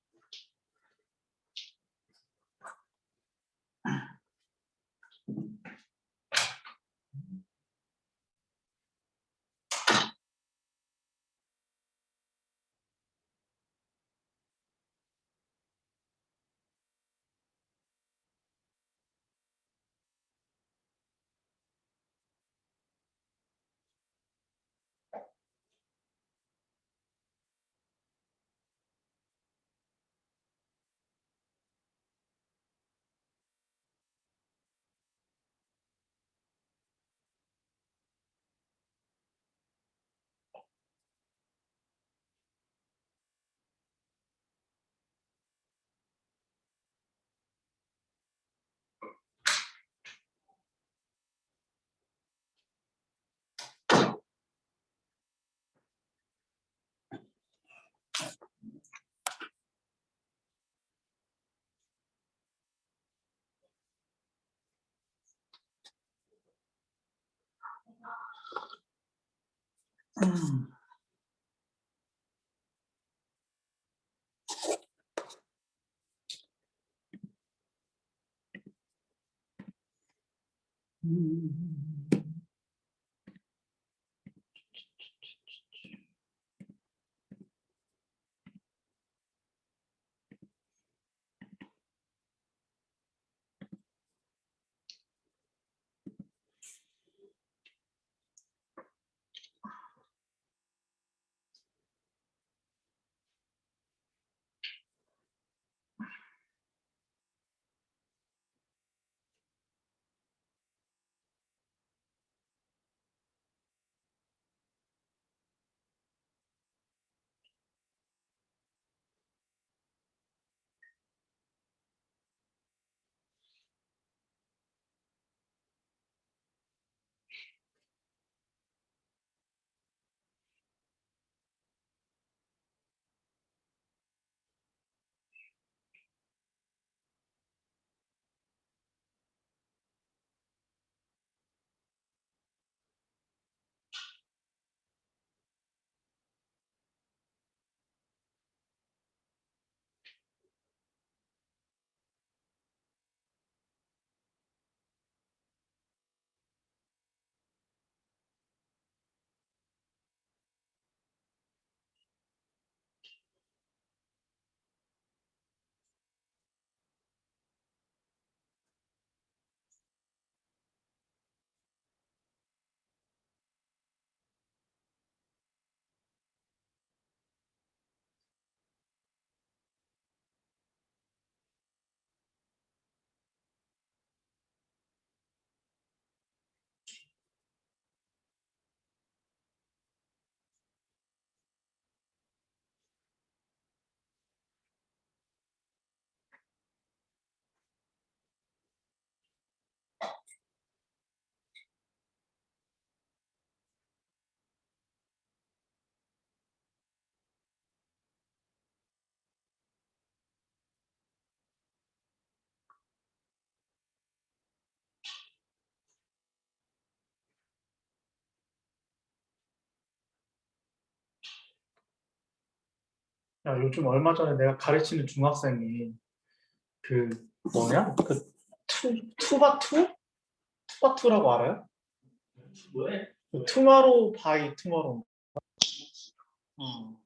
야, 요즘 얼마 전에 내가 가르치는 중학생이 그 뭐냐? 그 투바투? 투바투라고 알아요? 뭐해? 그 투마로우 바이 투마로우. 어.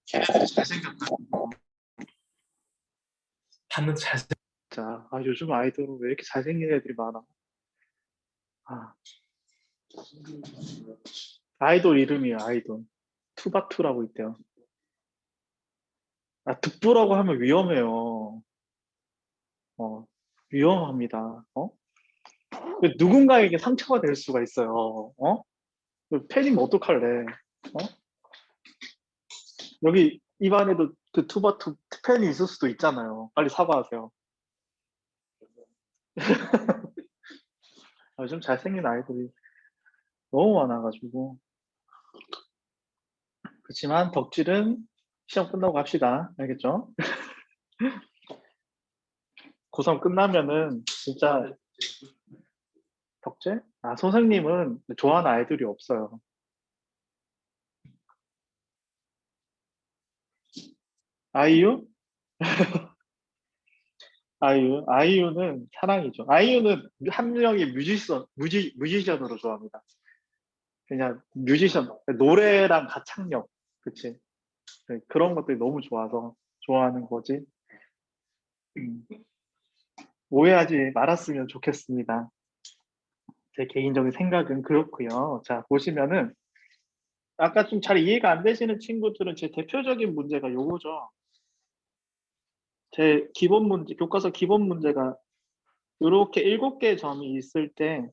걔네들이 잘생겼다. 봤는데 잘생겼다. 아, 요즘 아이돌은 왜 이렇게 잘생긴 애들이 많아? 아, 아이돌 이름이에요, 아이돌. 투바투라고 있대요. 아, 득부라고 하면 위험해요. 어, 위험합니다. 어? 그 누군가에게 상처가 될 수가 있어요. 어? 그 팬이면 어떡할래? 어? 여기 입안에도 그 투바투 팬이 있을 수도 있잖아요. 빨리 사과하세요. 아, 요즘 잘생긴 아이들이 너무 많아가지고. 그렇지만 덕질은 시험 끝나고 합시다. 알겠죠? 고3 끝나면은 진짜 덕질? 아, 선생님은 좋아하는 아이들이 없어요. 아이유? 아이유는 사랑이죠. 아이유는 한 명의 뮤지션으로 좋아합니다. 그냥 뮤지션, 노래랑 가창력, 그치? 네, 그런 것들이 너무 좋아서 좋아하는 거지. 음, 오해하지 말았으면 좋겠습니다. 제 개인적인 생각은 그렇고요. 자, 보시면은 아까 좀 잘 이해가 안 되시는 친구들은 제 대표적인 문제가 요거죠. 제 기본 문제, 교과서 기본 문제가 이렇게 7개의 점이 있을 때,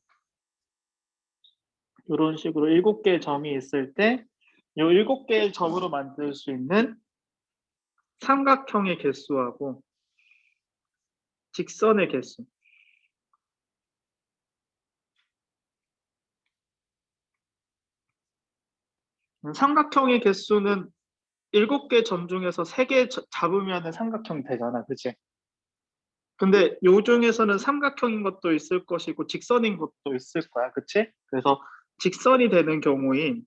이런 식으로 7개의 점이 있을 때, 요 7개의 점으로 만들 수 있는 삼각형의 개수하고 직선의 개수. 삼각형의 개수는 7개 점 중에서 3개 잡으면 삼각형이 되잖아. 그치? 근데 요 중에서는 삼각형인 것도 있을 것이고 직선인 것도 있을 거야. 그치? 그래서 직선이 되는 경우인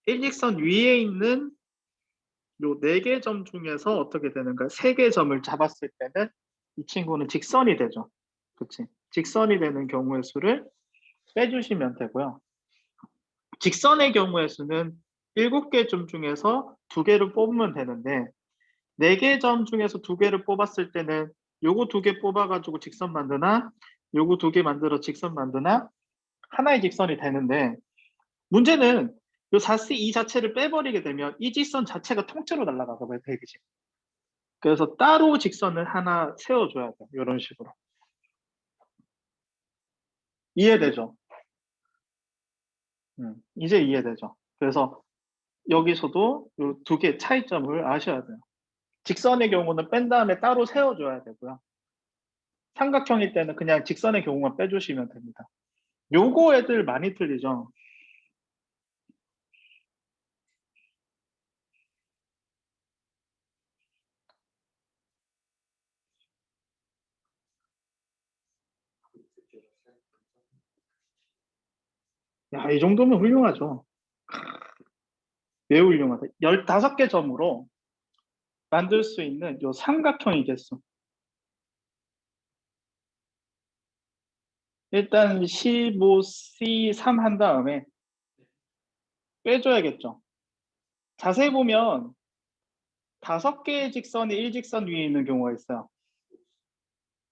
일직선 위에 있는 요 4개 점 중에서 어떻게 되는가? 3개 점을 잡았을 때는 이 친구는 직선이 되죠. 그치? 직선이 되는 경우의 수를 빼주시면 되고요. 직선의 경우의 수는 7개 점 중에서 2개를 뽑으면 되는데 4개 점 중에서 2개를 뽑았을 때는 요거 2개 뽑아가지고 직선 만드나 요거 2개 만들어 직선 만드나 하나의 직선이 되는데 문제는 요 4C 이 자체를 빼버리게 되면 이 직선 자체가 통째로 날아가거든요. 대기지. 그래서 따로 직선을 하나 세워줘야 돼요. 이런 식으로. 이해되죠? 이제 이해되죠? 그래서 여기서도 요 2개 차이점을 아셔야 돼요. 직선의 경우는 뺀 다음에 따로 세워줘야 되고요. 삼각형일 때는 그냥 직선의 경우만 빼주시면 됩니다. 요거 애들 많이 틀리죠? 야, 이 정도면 훌륭하죠. 매우 훌륭하다. 15개 점으로 만들 수 있는 요 삼각형의 개수. 일단 15C3 한 다음에 빼줘야겠죠. 자세히 보면 5개의 직선이 일직선 위에 있는 경우가 있어요.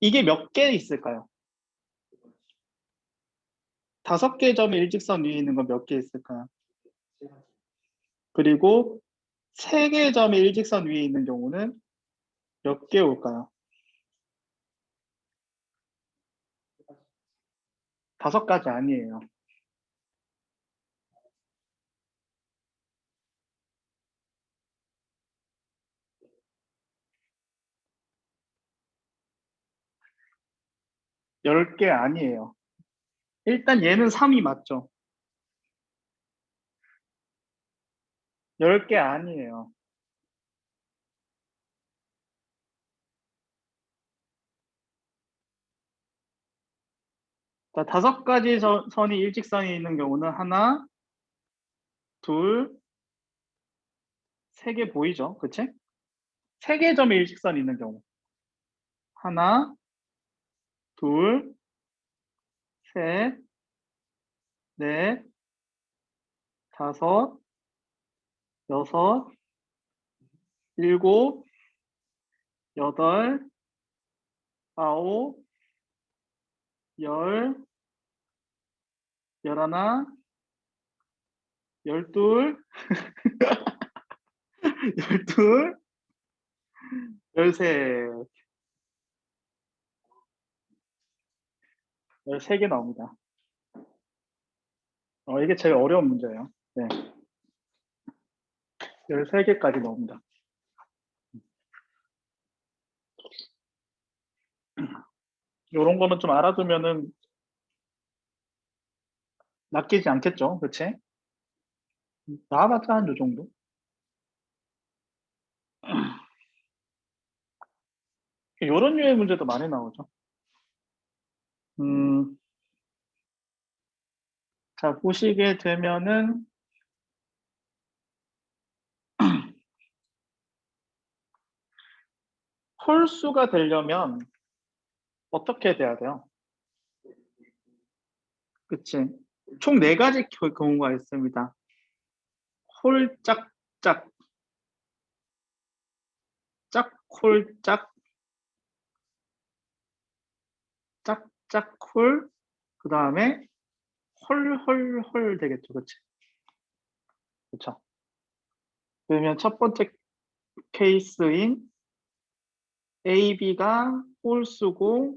이게 몇 개 있을까요? 5개의 점이 일직선 위에 있는 건 몇 개 있을까요? 그리고 3개의 점이 일직선 위에 있는 경우는 몇 개 올까요? 5가지 아니에요. 10개 아니에요. 일단 얘는 3이 맞죠? 10개 아니에요. 자, 5가지 선이 일직선이 있는 경우는 하나, 둘, 3개 보이죠? 그치? 3개 점이 일직선이 있는 경우. 하나, 둘, 셋, 넷, 다섯, 여섯, 일곱, 여덟, 아홉, 열, 열하나, 열둘, 열둘, 열셋, 13개 나옵니다. 이게 제일 어려운 문제예요. 네, 13개까지 나옵니다. 이런 거는 좀 알아두면은 낚이지 않겠죠? 그치? 나와봤자 한 요 정도? 이런 류의 문제도 많이 나오죠. 음, 자, 보시게 되면은, 홀수가 되려면 어떻게 돼야 돼요? 그치? 총 4가지 경우가 있습니다. 홀짝짝, 짝홀짝, 짝짝홀, 그 다음에 홀홀홀 되겠죠, 그치? 그쵸? 그러면 첫 번째 케이스인 AB가 홀수고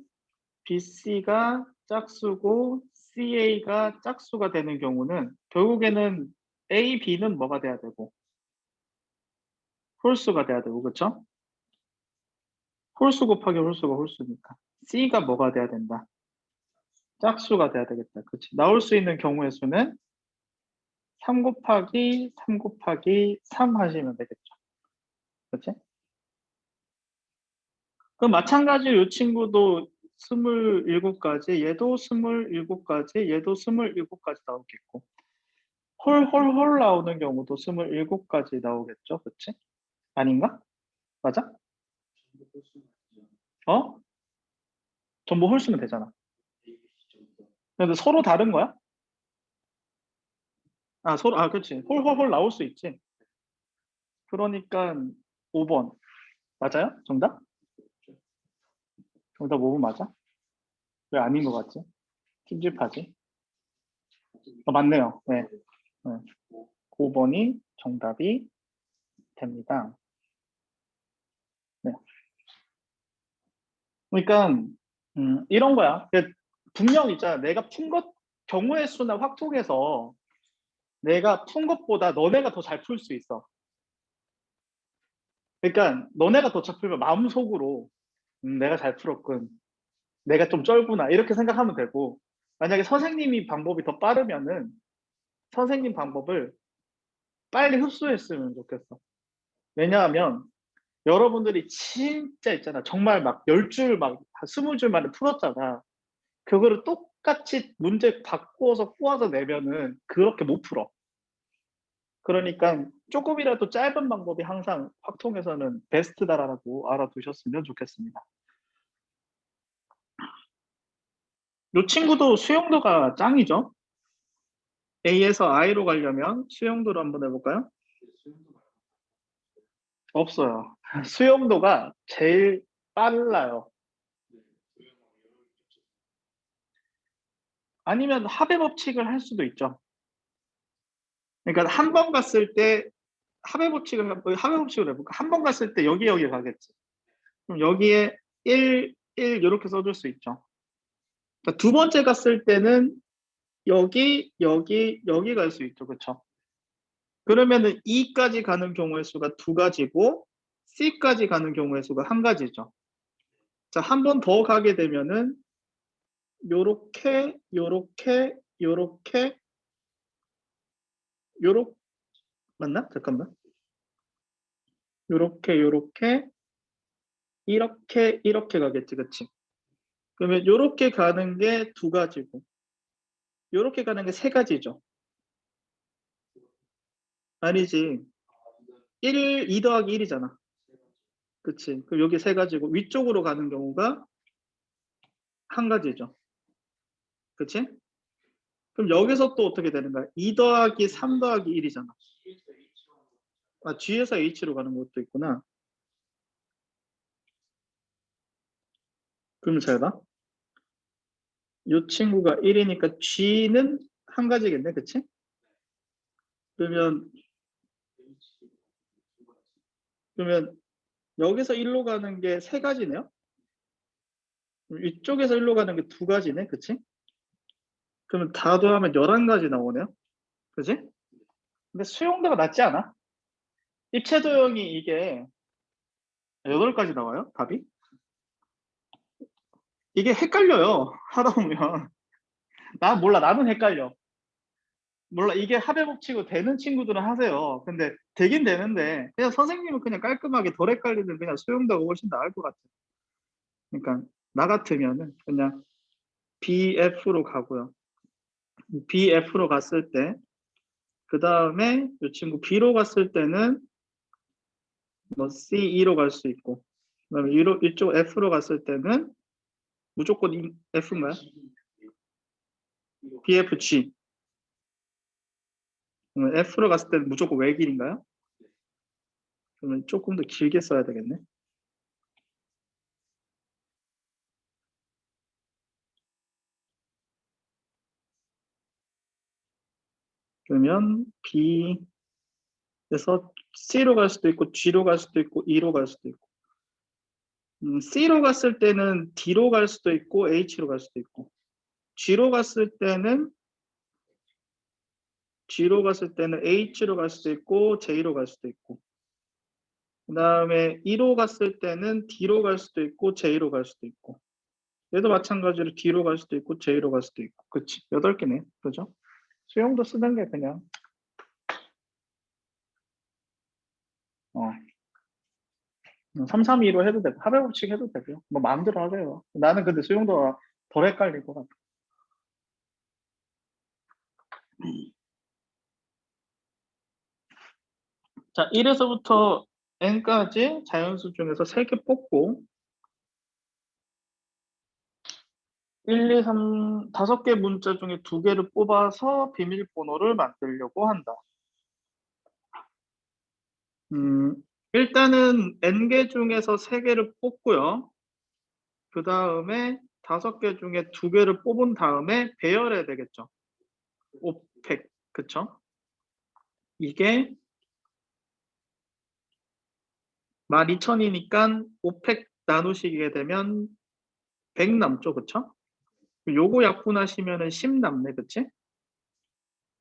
BC가 짝수고 CA가 짝수가 되는 경우는 결국에는 A, B는 뭐가 돼야 되고 홀수가 돼야 되고 그쵸? 홀수 곱하기 홀수가 홀수니까 C가 뭐가 돼야 된다? 짝수가 돼야 되겠다. 그치? 나올 수 있는 경우의 수는 3 곱하기 3 곱하기 3 하시면 되겠죠. 그치? 그럼 마찬가지로 이 친구도 27가지, 얘도 27가지, 얘도 27가지 나오겠고 홀홀홀 나오는 경우도 27가지 나오겠죠. 그치? 아닌가? 맞아? 어? 전부 홀수면 되잖아. 근데 서로 다른 거야? 아, 서로, 아, 그치. 홀홀홀 나올 수 있지. 그러니까 5번. 맞아요? 정답? 정답 5번 맞아? 왜 아닌 것 같지? 찝찝하지? 맞네요. 네. 네. 5번이 정답이 됩니다. 네. 그러니까 이런 거야. 분명 있잖아. 내가 푼 것 경우의 수나 확통해서 내가 푼 것보다 너네가 더 잘 풀 수 있어. 그러니까 너네가 더 잘 풀면 마음속으로 내가 잘 풀었군. 내가 좀 쩔구나. 이렇게 생각하면 되고 만약에 선생님이 방법이 더 빠르면은 선생님 방법을 빨리 흡수했으면 좋겠어. 왜냐하면 여러분들이 진짜 있잖아. 정말 막 10줄 막 20줄 만에 풀었잖아. 그거를 똑같이 문제 바꾸어서 꼬아서 내면은 그렇게 못 풀어. 그러니까 조금이라도 짧은 방법이 항상 확통에서는 베스트다라고 알아두셨으면 좋겠습니다. 이 친구도 수용도가 짱이죠. A에서 I로 가려면 수용도로 한번 해볼까요? 없어요. 수용도가 제일 빨라요. 아니면 합의 법칙을 할 수도 있죠. 그러니까 한 번 갔을 때 합의 법칙을 해볼까? 한 번 갔을 때 여기 가겠지. 그럼 여기에 1 이렇게 써줄 수 있죠. 그러니까 두 번째 갔을 때는 여기 갈 수 있죠. 그렇죠? 그러면은 E까지 가는 경우의 수가 2가지고 C까지 가는 경우의 수가 1가지죠. 자, 한 번 더 가게 되면은 요렇게 요렇게 맞나? 잠깐만. 요렇게 이렇게 가겠지. 그치? 그러면 요렇게 가는 게 2가지고 요렇게 가는 게 3가지죠. 아니지. 2 더하기 1이잖아. 그치? 그럼 여기 3가지고 위쪽으로 가는 경우가 1가지죠. 그치? 그럼 여기서 또 어떻게 되는 거야? 2 더하기 3 더하기 1이잖아. 아, G에서 H로 가는 것도 있구나. 그러면 잘 봐. 이 친구가 1이니까 G는 1가지겠네. 그치? 그러면 여기서 1로 가는 게 3가지네요. 이쪽에서 1로 가는 게 2가지네. 그치? 그러면 다 더하면 11가지 나오네요. 그치? 근데 수용도가 낮지 않아? 입체도형이 이게 8가지 나와요. 답이? 이게 헷갈려요. 하다 보면. 나 몰라. 나는 헷갈려. 몰라. 이게 합의 법칙으로 되는 친구들은 하세요. 근데 되긴 되는데 그냥 선생님은 그냥 깔끔하게 덜 헷갈리는 그냥 수용도가 훨씬 나을 것 같아. 그러니까 나 같으면은 그냥 BF로 가고요. BF로 갔을 때 그 다음에 이 친구 B로 갔을 때는 뭐 C2로 갈 수 있고 그다음에 이쪽 F로 갔을 때는 무조건 F인가요? BFG. F로 갔을 때는 무조건 외길인가요? 그러면 조금 더 길게 써야 되겠네. 그러면 B에서 C로 갈 수도 있고 G로 갈 수도 있고 E로 갈 수도 있고 C로 갔을 때는 D로 갈 수도 있고 H로 갈 수도 있고 G로 갔을 때는 H로 갈 수도 있고 J로 갈 수도 있고 그 다음에 E로 갔을 때는 D로 갈 수도 있고 J로 갈 수도 있고 얘도 마찬가지로 D로 갈 수도 있고 J로 갈 수도 있고 그치 8개네 그죠? 수용도 쓰는 게 그냥 3, 3, 2로 해도 되고 합의 법칙 해도 되고요. 뭐 마음대로 하세요. 나는 근데 수용도가 덜 헷갈릴 것 같아. 자, 1에서부터 n까지 자연수 중에서 3개 뽑고 1, 2, 3, 5개 문자 중에 2개를 뽑아서 비밀번호를 만들려고 한다. 일단은 n개 중에서 3개를 뽑고요. 그 다음에 5개 중에 2개를 뽑은 다음에 배열해야 되겠죠. 5팩, 그쵸? 이게 12,000이니까 5팩 나누시게 되면 100 남죠, 그쵸? 요거 약분하시면은 10 남네, 그치?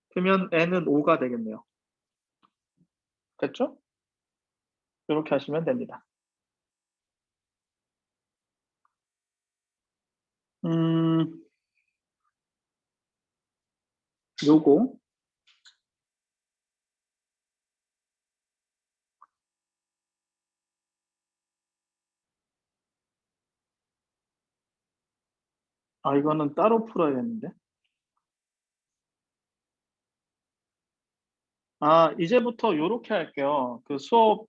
그러면 n은 5가 되겠네요. 됐죠? 이렇게 하시면 됩니다. 요거 이거는 따로 풀어야겠는데. 이제부터 요렇게 할게요. 그 수업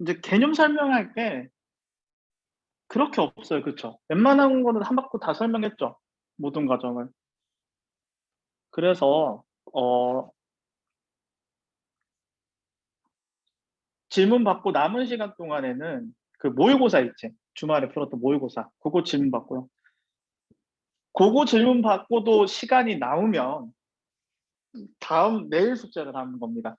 이제 개념 설명할 게 그렇게 없어요, 그쵸? 웬만한 거는 한 바퀴 다 설명했죠, 모든 과정을. 그래서 질문 받고 남은 시간 동안에는 그 모의고사 있지, 주말에 풀었던 모의고사, 그거 질문 받고요. 그거 질문 받고도 시간이 나오면 내일 숙제를 하는 겁니다.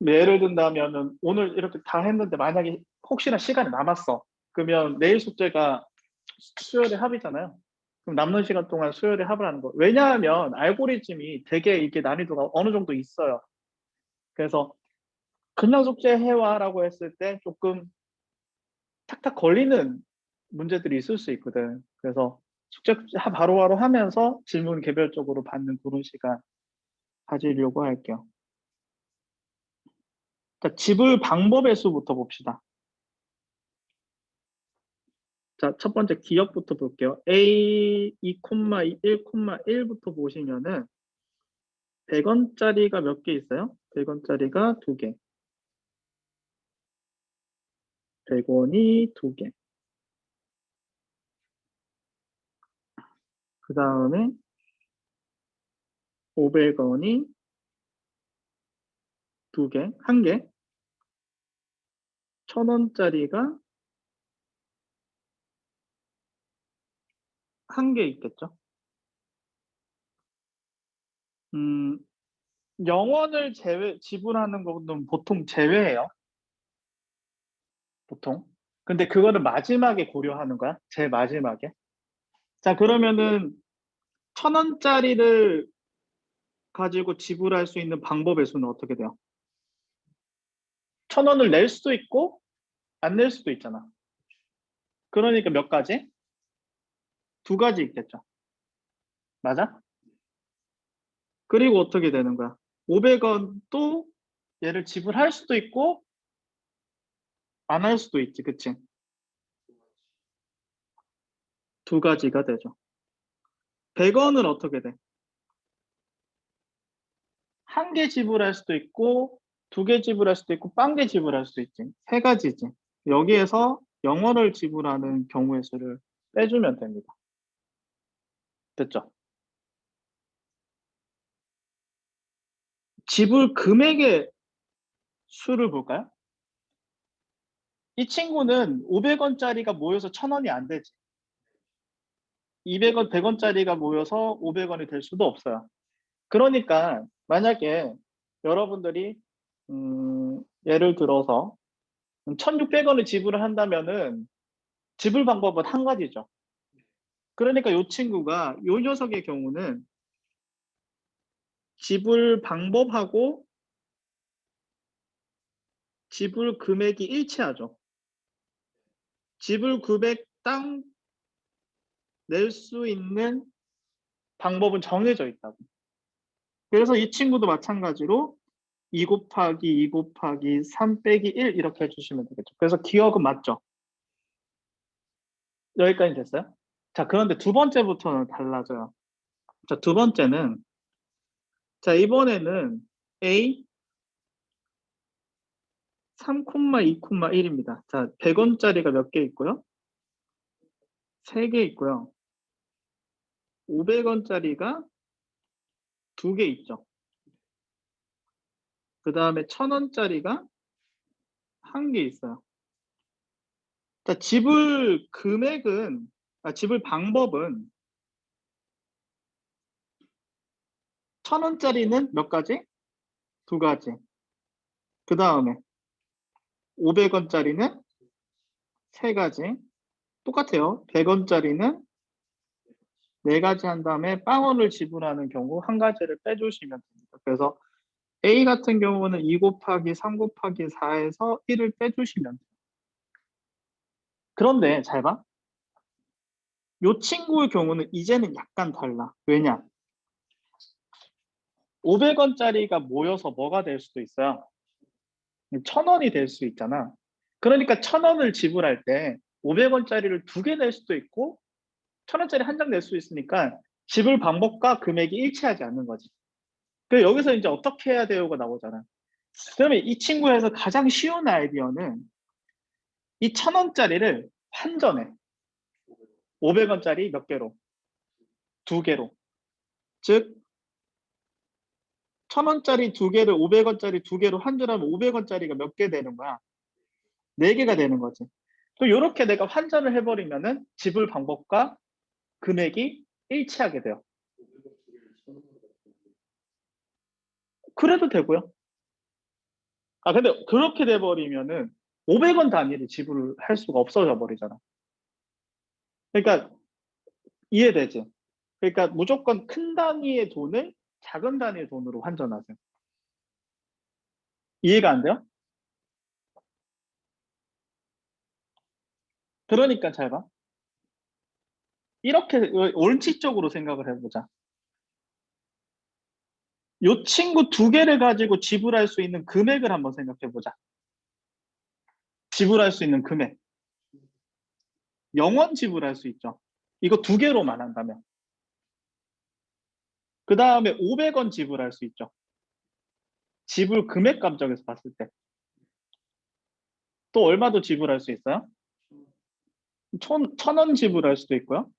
예를 든다면은 오늘 이렇게 다 했는데 만약에 혹시나 시간이 남았어. 그러면 내일 숙제가 수요일에 합이잖아요. 그럼 남는 시간 동안 수요일에 합을 하는 거. 왜냐하면 알고리즘이 되게 이게 난이도가 어느 정도 있어요. 그래서 그냥 숙제 해와라고 했을 때 조금 탁탁 걸리는 문제들이 있을 수 있거든. 그래서 숙제 바로바로 하면서 질문 개별적으로 받는 그런 시간 가지려고 할게요. 자, 지불 방법의 수부터 봅시다. 자, 첫 번째 기억부터 볼게요. A 2,1,1부터 보시면은 100원짜리가 몇 개 있어요? 100원짜리가 2개. 100원이 2개. 그 다음에 500원이 2개, 1개. 1,000원짜리가 1개 있겠죠? 0원을 지불하는 거는 보통 제외해요. 보통. 근데 그거는 마지막에 고려하는 거야. 제일 마지막에. 자, 그러면은 1,000원짜리를 가지고 지불할 수 있는 방법의 수는 어떻게 돼요? 1,000원을 낼 수도 있고 안 낼 수도 있잖아. 그러니까 몇 가지? 2가지 있겠죠. 맞아? 그리고 어떻게 되는 거야? 500원도 얘를 지불할 수도 있고 안 할 수도 있지, 그치? 2가지가 되죠. 100원은 어떻게 돼? 1개 지불할 수도 있고 2개 지불할 수도 있고 1개 지불할 수도 있지. 3가지지. 여기에서 영어를 지불하는 경우의 수를 빼주면 됩니다. 됐죠? 지불 금액의 수를 볼까요? 이 친구는 500원짜리가 모여서 1000원이 안 되지. 200원, 100원짜리가 모여서 500원이 될 수도 없어요. 그러니까 만약에 여러분들이 예를 들어서 1,600원을 지불을 한다면은 지불 방법은 한 가지죠. 그러니까 이 친구가 이 녀석의 경우는 지불 방법하고 지불 금액이 일치하죠. 지불 금액당 낼 수 있는 방법은 정해져 있다고. 그래서 이 친구도 마찬가지로 2 곱하기 2 곱하기 3 빼기 1 이렇게 해주시면 되겠죠. 그래서 기억은 맞죠? 여기까지 됐어요? 자, 그런데 두 번째부터는 달라져요. 자, 두 번째는 자, 이번에는 A 3,2,1입니다. 자, 100원짜리가 몇 개 있고요? 3개 있고요. 500원짜리가 2개 있죠. 그 다음에 1,000원짜리가 1개 있어요. 자, 지불 금액은, 지불 방법은 1,000원짜리는 몇 가지? 2가지. 그 다음에 500원짜리는 3가지. 똑같아요. 100원짜리는 4가지 한 다음에 빵원을 지불하는 경우 한 가지를 빼주시면 됩니다. 그래서 A 같은 경우는 2 곱하기 3 곱하기 4에서 1을 빼주시면 돼요. 그런데 잘 봐. 이 친구의 경우는 이제는 약간 달라. 왜냐? 500원짜리가 모여서 뭐가 될 수도 있어요. 1,000원이 될 수 있잖아. 그러니까 1,000원을 지불할 때 500원짜리를 2개 낼 수도 있고 1,000원짜리 한 장 낼 수 있으니까 지불 방법과 금액이 일치하지 않는 거지. 그 여기서 이제 어떻게 해야 돼요가 나오잖아. 그러면 이 친구에서 가장 쉬운 아이디어는 이 1,000원짜리를 환전해. 500원짜리 몇 개로? 2개로. 즉 1,000원짜리 2개를 500원짜리 2개로 환전하면 500원짜리가 몇 개 되는 거야? 4개가 되는 거지. 또 이렇게 내가 환전을 해버리면은 지불 방법과 금액이 일치하게 돼요. 그래도 되고요. 근데 그렇게 돼버리면은 500원 단위로 지불을 할 수가 없어져 버리잖아. 그러니까 이해되지? 그러니까 무조건 큰 단위의 돈을 작은 단위의 돈으로 환전하세요. 이해가 안 돼요? 그러니까 잘 봐. 이렇게 원칙적으로 생각을 해보자. 이 친구 2개를 가지고 지불할 수 있는 금액을 한번 생각해보자. 지불할 수 있는 금액. 0원 지불할 수 있죠. 이거 2개로만 한다면. 그 다음에 500원 지불할 수 있죠. 지불 금액 감정에서 봤을 때. 또 얼마 더 지불할 수 있어요? 1,000원 지불할 수도 있고요.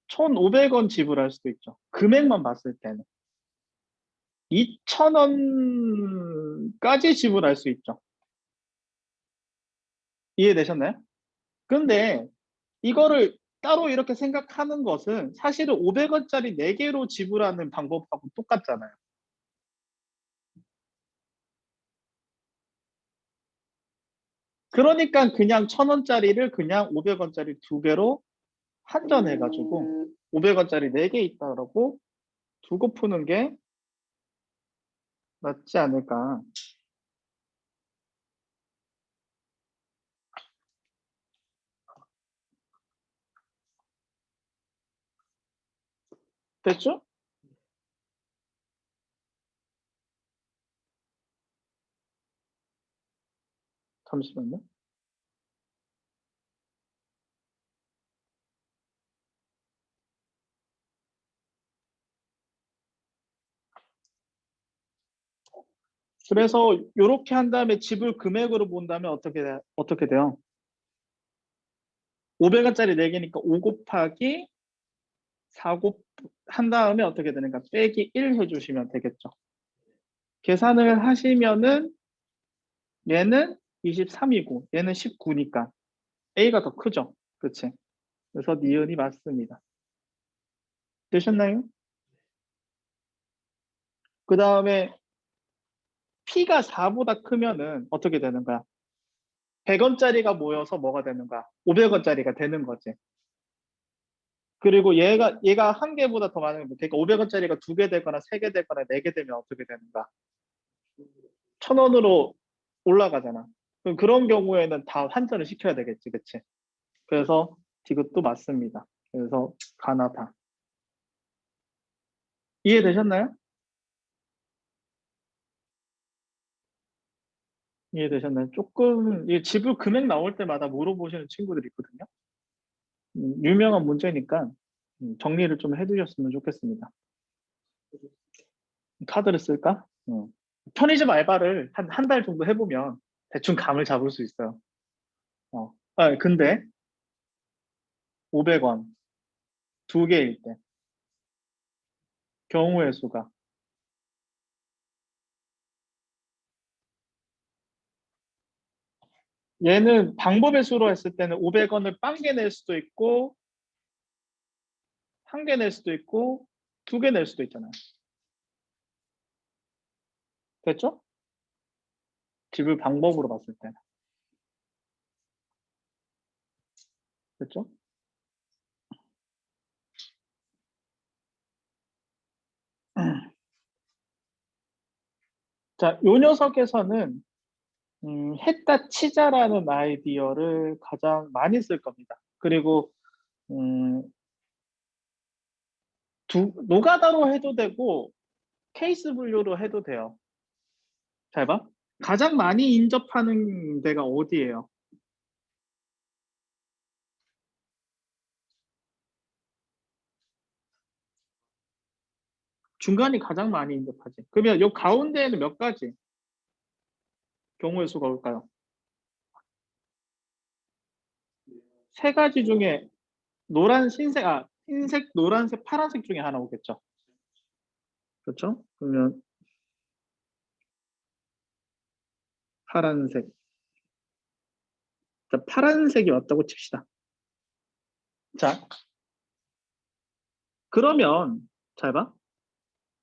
1,500원 지불할 수도 있죠. 금액만 봤을 때는. 2,000원까지 지불할 수 있죠. 이해되셨나요? 근데 이거를 따로 이렇게 생각하는 것은 사실은 500원짜리 4개로 지불하는 방법하고 똑같잖아요. 그러니까 그냥 1,000원짜리를 그냥 500원짜리 2개로 환전해가지고 500원짜리 4개 있다라고 두고 푸는 게 낫지 않을까. 됐죠? 잠시만요. 그래서 이렇게 한 다음에 지불 금액으로 본다면 어떻게 돼요? 500원짜리 4개니까 5 곱하기 4 한 다음에 어떻게 되는가? 빼기 1 해주시면 되겠죠. 계산을 하시면은 얘는 23이고 얘는 19니까 A가 더 크죠. 그치? 그래서 니은이 맞습니다. 되셨나요? 그 다음에 P가 4보다 크면은 어떻게 되는 거야? 100원짜리가 모여서 뭐가 되는 거야? 500원짜리가 되는 거지. 그리고 얘가 한 개보다 더 많은 거. 그러니까 500원짜리가 2개 되거나 3개 되거나 4개 되면 어떻게 되는가? 1,000원으로 올라가잖아. 그럼 그런 경우에는 다 환전을 시켜야 되겠지, 그치? 그래서 디귿도 맞습니다. 그래서 가나다. 이해되셨나요? 이해되셨나요? 조금 이 지불 금액 나올 때마다 물어보시는 친구들이 있거든요. 유명한 문제니까 정리를 좀 해두셨으면 좋겠습니다. 카드를 쓸까? 편의점 알바를 한 달 정도 해보면 대충 감을 잡을 수 있어요. 근데 500원 2개일 때 경우의 수가 얘는 방법의 수로 했을 때는 500원을 1개 낼 수도 있고 1개 낼 수도 있고 2개 낼 수도 있잖아요. 됐죠? 지불 방법으로 봤을 때는. 됐죠? 자, 요 녀석에서는 했다 치자라는 아이디어를 가장 많이 쓸 겁니다. 그리고 음, 노가다로 해도 되고 케이스 분류로 해도 돼요. 잘 봐. 가장 많이 인접하는 데가 어디예요? 중간이 가장 많이 인접하지. 그러면 요 가운데에는 몇 가지 경우의 수가 올까요? 3가지 중에 흰색, 노란색, 파란색 중에 하나 오겠죠. 그렇죠? 그러면 파란색. 자, 파란색이 왔다고 칩시다. 자, 그러면 잘 봐.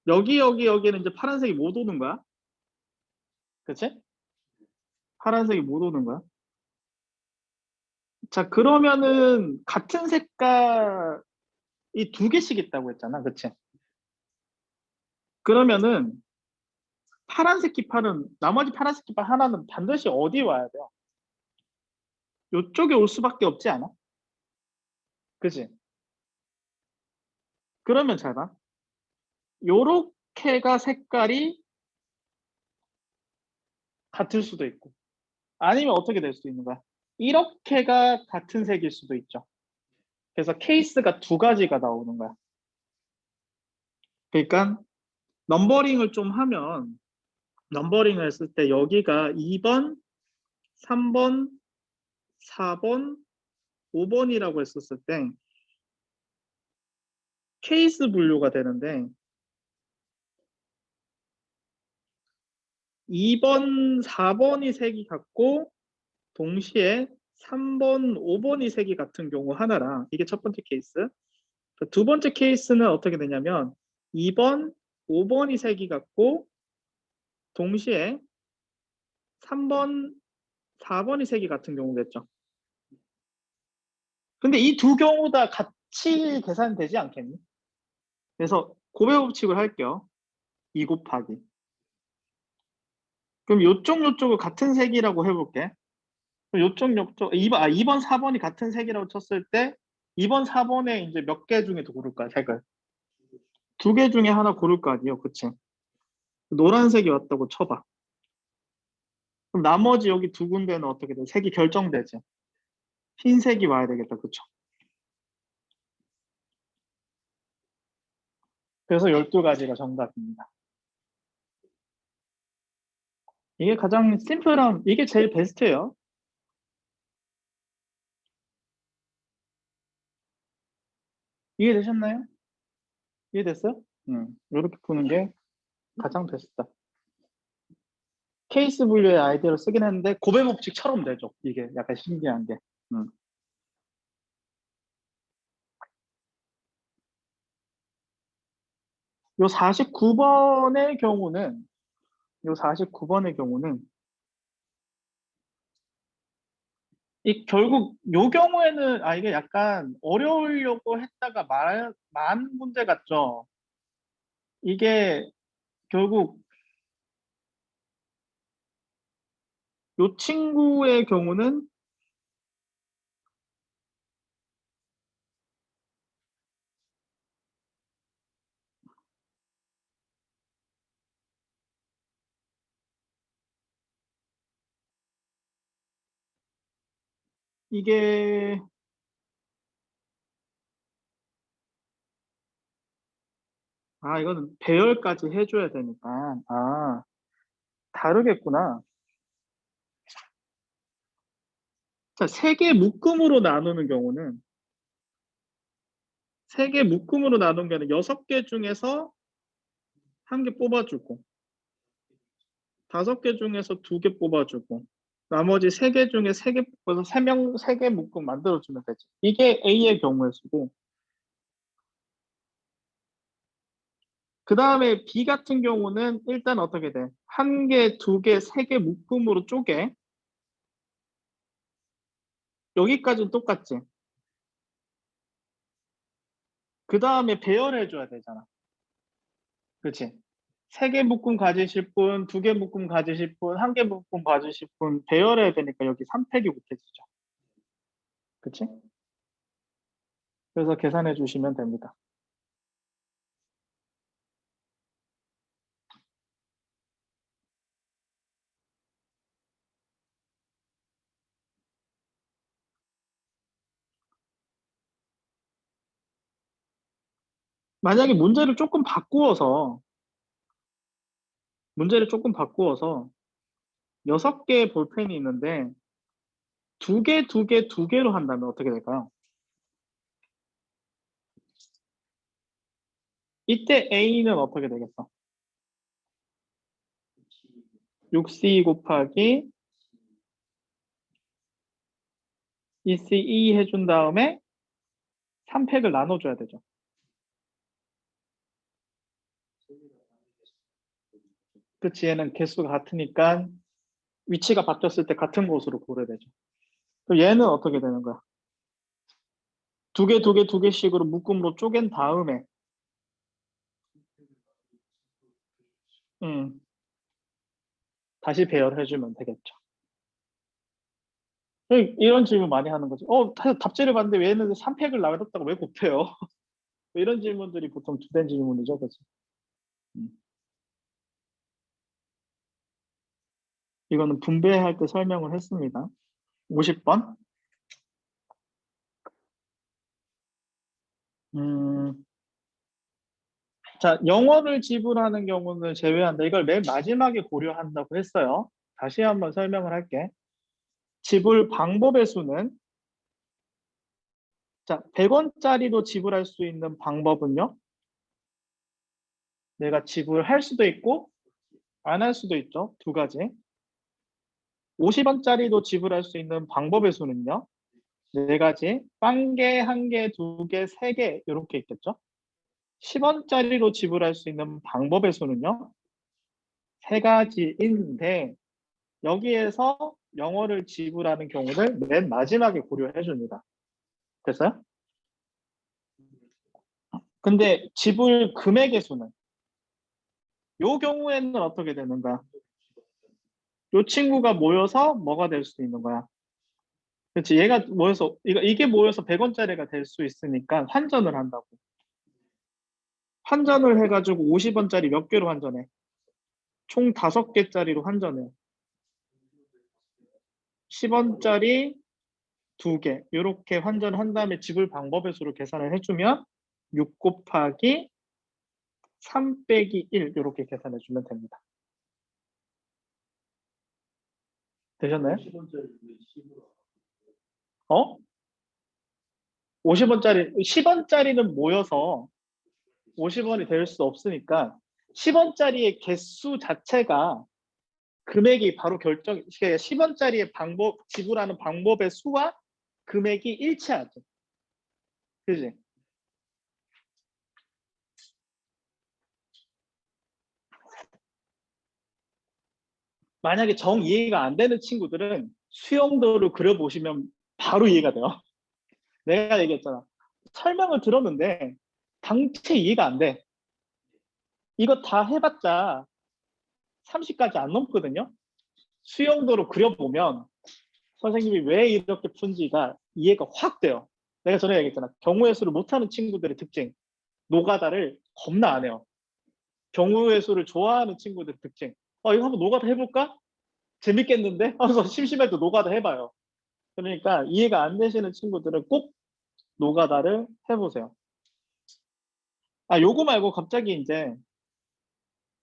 여기는 이제 파란색이 못 오는 거야. 그치? 파란색이 못 오는 거야. 자, 그러면은 같은 색깔이 2개씩 있다고 했잖아. 그치? 그러면은 파란색 깃발은 나머지 파란색 깃발 하나는 반드시 어디 와야 돼요? 이쪽에 올 수밖에 없지 않아? 그치? 그러면 잘 봐. 요렇게가 색깔이 같을 수도 있고 아니면 어떻게 될 수도 있는 거야? 이렇게가 같은 색일 수도 있죠. 그래서 케이스가 2가지가 나오는 거야. 그러니까 넘버링을 좀 하면 넘버링을 했을 때 여기가 2번, 3번, 4번, 5번이라고 했었을 때 케이스 분류가 되는데 2번, 4번이 색이 같고 동시에 3번, 5번이 색이 같은 경우 하나랑 이게 첫 번째 케이스. 두 번째 케이스는 어떻게 되냐면 2번, 5번이 색이 같고 동시에 3번, 4번이 색이 같은 경우겠죠. 근데 이 두 경우 다 같이 계산되지 않겠니? 그래서 고배 법칙을 할게요. 2 곱하기. 그럼 요쪽을 같은 색이라고 해볼게. 그럼 요쪽 2번 4번이 같은 색이라고 쳤을 때 2번 4번에 이제 몇 개 중에 더 고를까요? 색을 2개 중에 하나 고를 거 아니에요, 그치? 노란색이 왔다고 쳐봐. 그럼 나머지 여기 2군데는 어떻게 돼? 색이 결정되지. 흰색이 와야 되겠다, 그쵸? 그래서 12가지가 정답입니다. 이게 가장 심플한, 이게 제일 베스트예요. 이해되셨나요? 이해됐어요? 이렇게 푸는 게 가장 베스트다. 케이스 분류의 아이디어를 쓰긴 했는데 고배 법칙처럼 되죠. 이게 약간 신기한 게. 음. 요 49번의 경우는 요 49번의 경우는 이 결국 요 경우에는 이게 약간 어려우려고 했다가 만 문제 같죠. 이게 결국 요 친구의 경우는 이게 이거는 배열까지 해줘야 되니까 다르겠구나. 자, 세 개 묶음으로 나누는 경우는 세 개 묶음으로 나눈 게는 6개 중에서 한 개 뽑아주고 5개 중에서 2개 뽑아주고 나머지 3개 중에 3개 뽑아서 3개 묶음 만들어주면 되지. 이게 A의 경우의 수고 그 다음에 B 같은 경우는 일단 어떻게 돼? 1개, 2개, 3개 묶음으로 쪼개. 여기까지는 똑같지. 그 다음에 배열해줘야 되잖아. 그렇지? 3개 묶음 가지실 분, 2개 묶음 가지실 분, 1개 묶음 가지실 분 배열해야 되니까 여기 3팩이 곱해지죠. 그렇지? 그래서 계산해 주시면 됩니다. 만약에 문제를 조금 바꾸어서 6개의 볼펜이 있는데 2개, 2개, 2개로 한다면 어떻게 될까요? 이때 A는 어떻게 되겠어? 6C 곱하기 2C2 해준 다음에 3팩을 나눠줘야 되죠. 그치, 얘는 개수가 같으니까 위치가 바뀌었을 때 같은 곳으로 고려야 되죠. 그럼 얘는 어떻게 되는 거야? 2개, 2개, 2개씩으로 묶음으로 쪼갠 다음에 음, 다시 배열해주면 되겠죠. 이런 질문 많이 하는 거지. 답지를 봤는데 왜 얘는 3팩을 나눴다고 왜 곱해요? 이런 질문들이 보통 주된 질문이죠. 그치? 음. 이거는 분배할 때 설명을 했습니다. 50번. 음, 자, 영어를 지불하는 경우는 제외한다. 이걸 맨 마지막에 고려한다고 했어요. 다시 한번 설명을 할게. 지불 방법의 수는 자, 100원짜리로 지불할 수 있는 방법은요. 내가 지불할 수도 있고 안 할 수도 있죠. 두 가지. 50원짜리도 지불할 수 있는 방법의 수는요. 네 가지. 빵 개, 한 개, 두 개, 세 개 이렇게 있겠죠. 10원짜리로 지불할 수 있는 방법의 수는요. 세 가지인데 여기에서 영어를 지불하는 경우를 맨 마지막에 고려해 줍니다. 됐어요? 근데 지불 금액의 수는 이 경우에는 어떻게 되는가? 이 친구가 모여서 뭐가 될 수 있는 거야? 그렇지. 얘가 모여서 이게 모여서 100원짜리가 될 수 있으니까 환전을 한다고. 환전을 해가지고 50원짜리 몇 개로 환전해? 총 5개짜리로 환전해. 10원짜리 2개. 이렇게 환전한 다음에 지불 방법의 수로 계산을 해주면 6 곱하기 3 빼기 1 이렇게 계산해 주면 됩니다. 되셨나요? 어? 50원짜리, 10원짜리는 모여서 50원이 될 수 없으니까 10원짜리의 개수 자체가 금액이 바로 10원짜리의 지불하는 방법의 수와 금액이 일치하죠. 그지? 만약에 정 이해가 안 되는 친구들은 수영도를 그려보시면 바로 이해가 돼요. 내가 얘기했잖아. 설명을 들었는데 당체 이해가 안 돼. 이거 다 해봤자 30까지 안 넘거든요. 수영도로 그려보면 선생님이 왜 이렇게 푼지가 이해가 확 돼요. 내가 전에 얘기했잖아. 경우의 수를 못하는 친구들의 특징. 노가다를 겁나 안 해요. 경우의 수를 좋아하는 친구들의 특징. 이거 한번 노가다 해볼까? 재밌겠는데? 하면서 심심해도 노가다 해봐요. 그러니까 이해가 안 되시는 친구들은 꼭 노가다를 해보세요. 요거 말고 갑자기 이제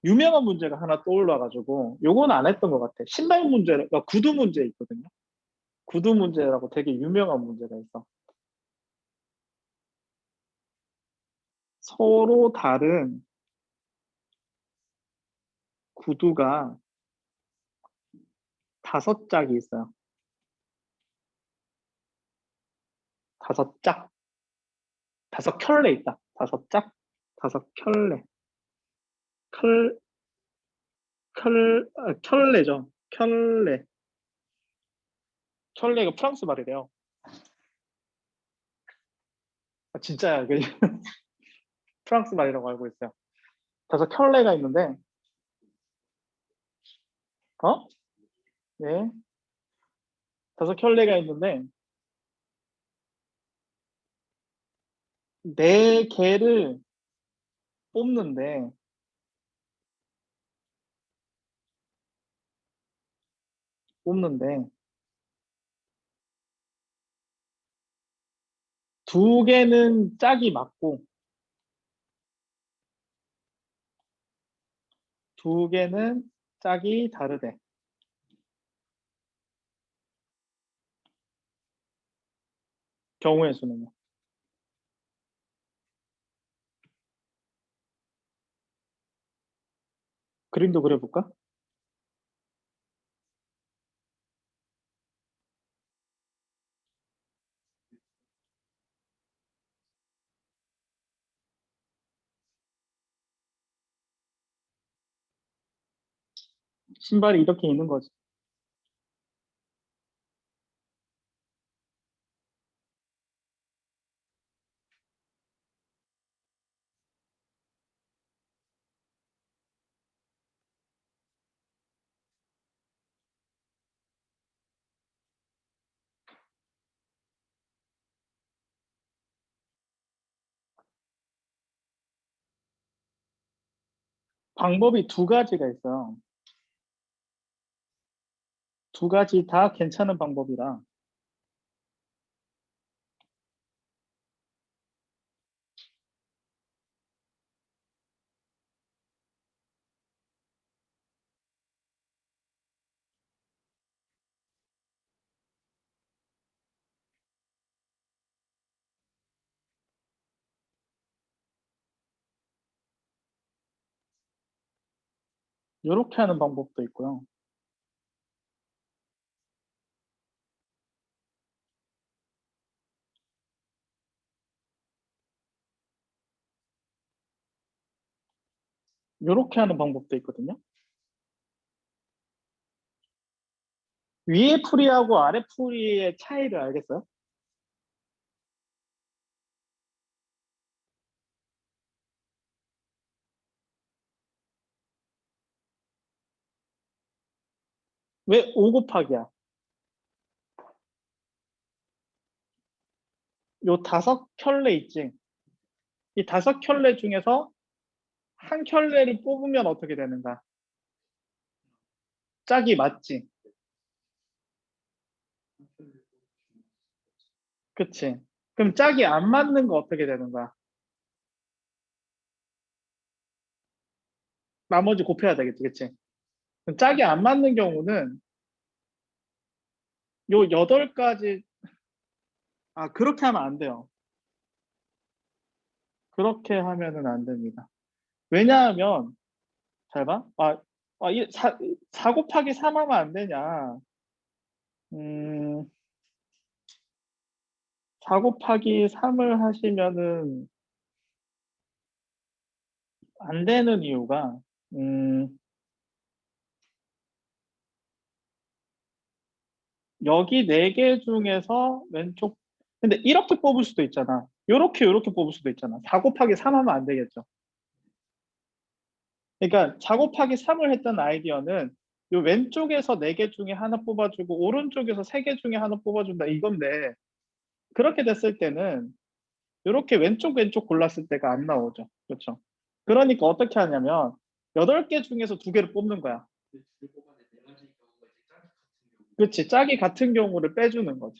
유명한 문제가 하나 떠올라가지고 요건 안 했던 것 같아. 신발 문제, 그러니까 구두 문제 있거든요. 구두 문제라고 되게 유명한 문제가 있어. 서로 다른 구두가 5짝이 있어요. 5짝. 5켤레 있다. 5짝. 5켤레. 켤레죠. 켤레. 켤레가 프랑스 말이래요. 진짜야. 프랑스 말이라고 알고 있어요. 5켤레가 있는데, 어? 네. 5켤레가 있는데, 4개를 뽑는데, 뽑는데, 2개는 짝이 맞고, 2개는 짝이 다르대. 경우의 수는요. 그림도 그려볼까? 신발이 이렇게 있는 거지. 방법이 2가지가 있어요. 2가지 다 괜찮은 방법이라 이렇게 하는 방법도 있고요. 이렇게 하는 방법도 있거든요. 위에 풀이하고 아래 풀이의 차이를 알겠어요? 왜 5 곱하기야? 요 5켤레 있지? 이 5켤레 중에서 한 켤레를 뽑으면 어떻게 되는가? 짝이 맞지? 그치? 그럼 짝이 안 맞는 거 어떻게 되는 거야? 나머지 곱해야 되겠지, 그치? 그럼 짝이 안 맞는 경우는 요 8가지, 그렇게 하면 안 돼요. 그렇게 하면은 안 됩니다. 왜냐하면, 잘 봐. 4 곱하기 3 하면 안 되냐. 4 곱하기 3을 하시면은 안 되는 이유가, 여기 4개 중에서 왼쪽, 근데 이렇게 뽑을 수도 있잖아. 요렇게 뽑을 수도 있잖아. 4 곱하기 3 하면 안 되겠죠. 그러니까 4 곱하기 3을 했던 아이디어는 요 왼쪽에서 4개 중에 하나 뽑아주고 오른쪽에서 3개 중에 하나 뽑아준다 이건데, 그렇게 됐을 때는 이렇게 왼쪽 골랐을 때가 안 나오죠. 그렇죠. 그러니까 어떻게 하냐면 8개 중에서 2개를 뽑는 거야. 그렇지. 짝이 같은 경우를 빼주는 거지.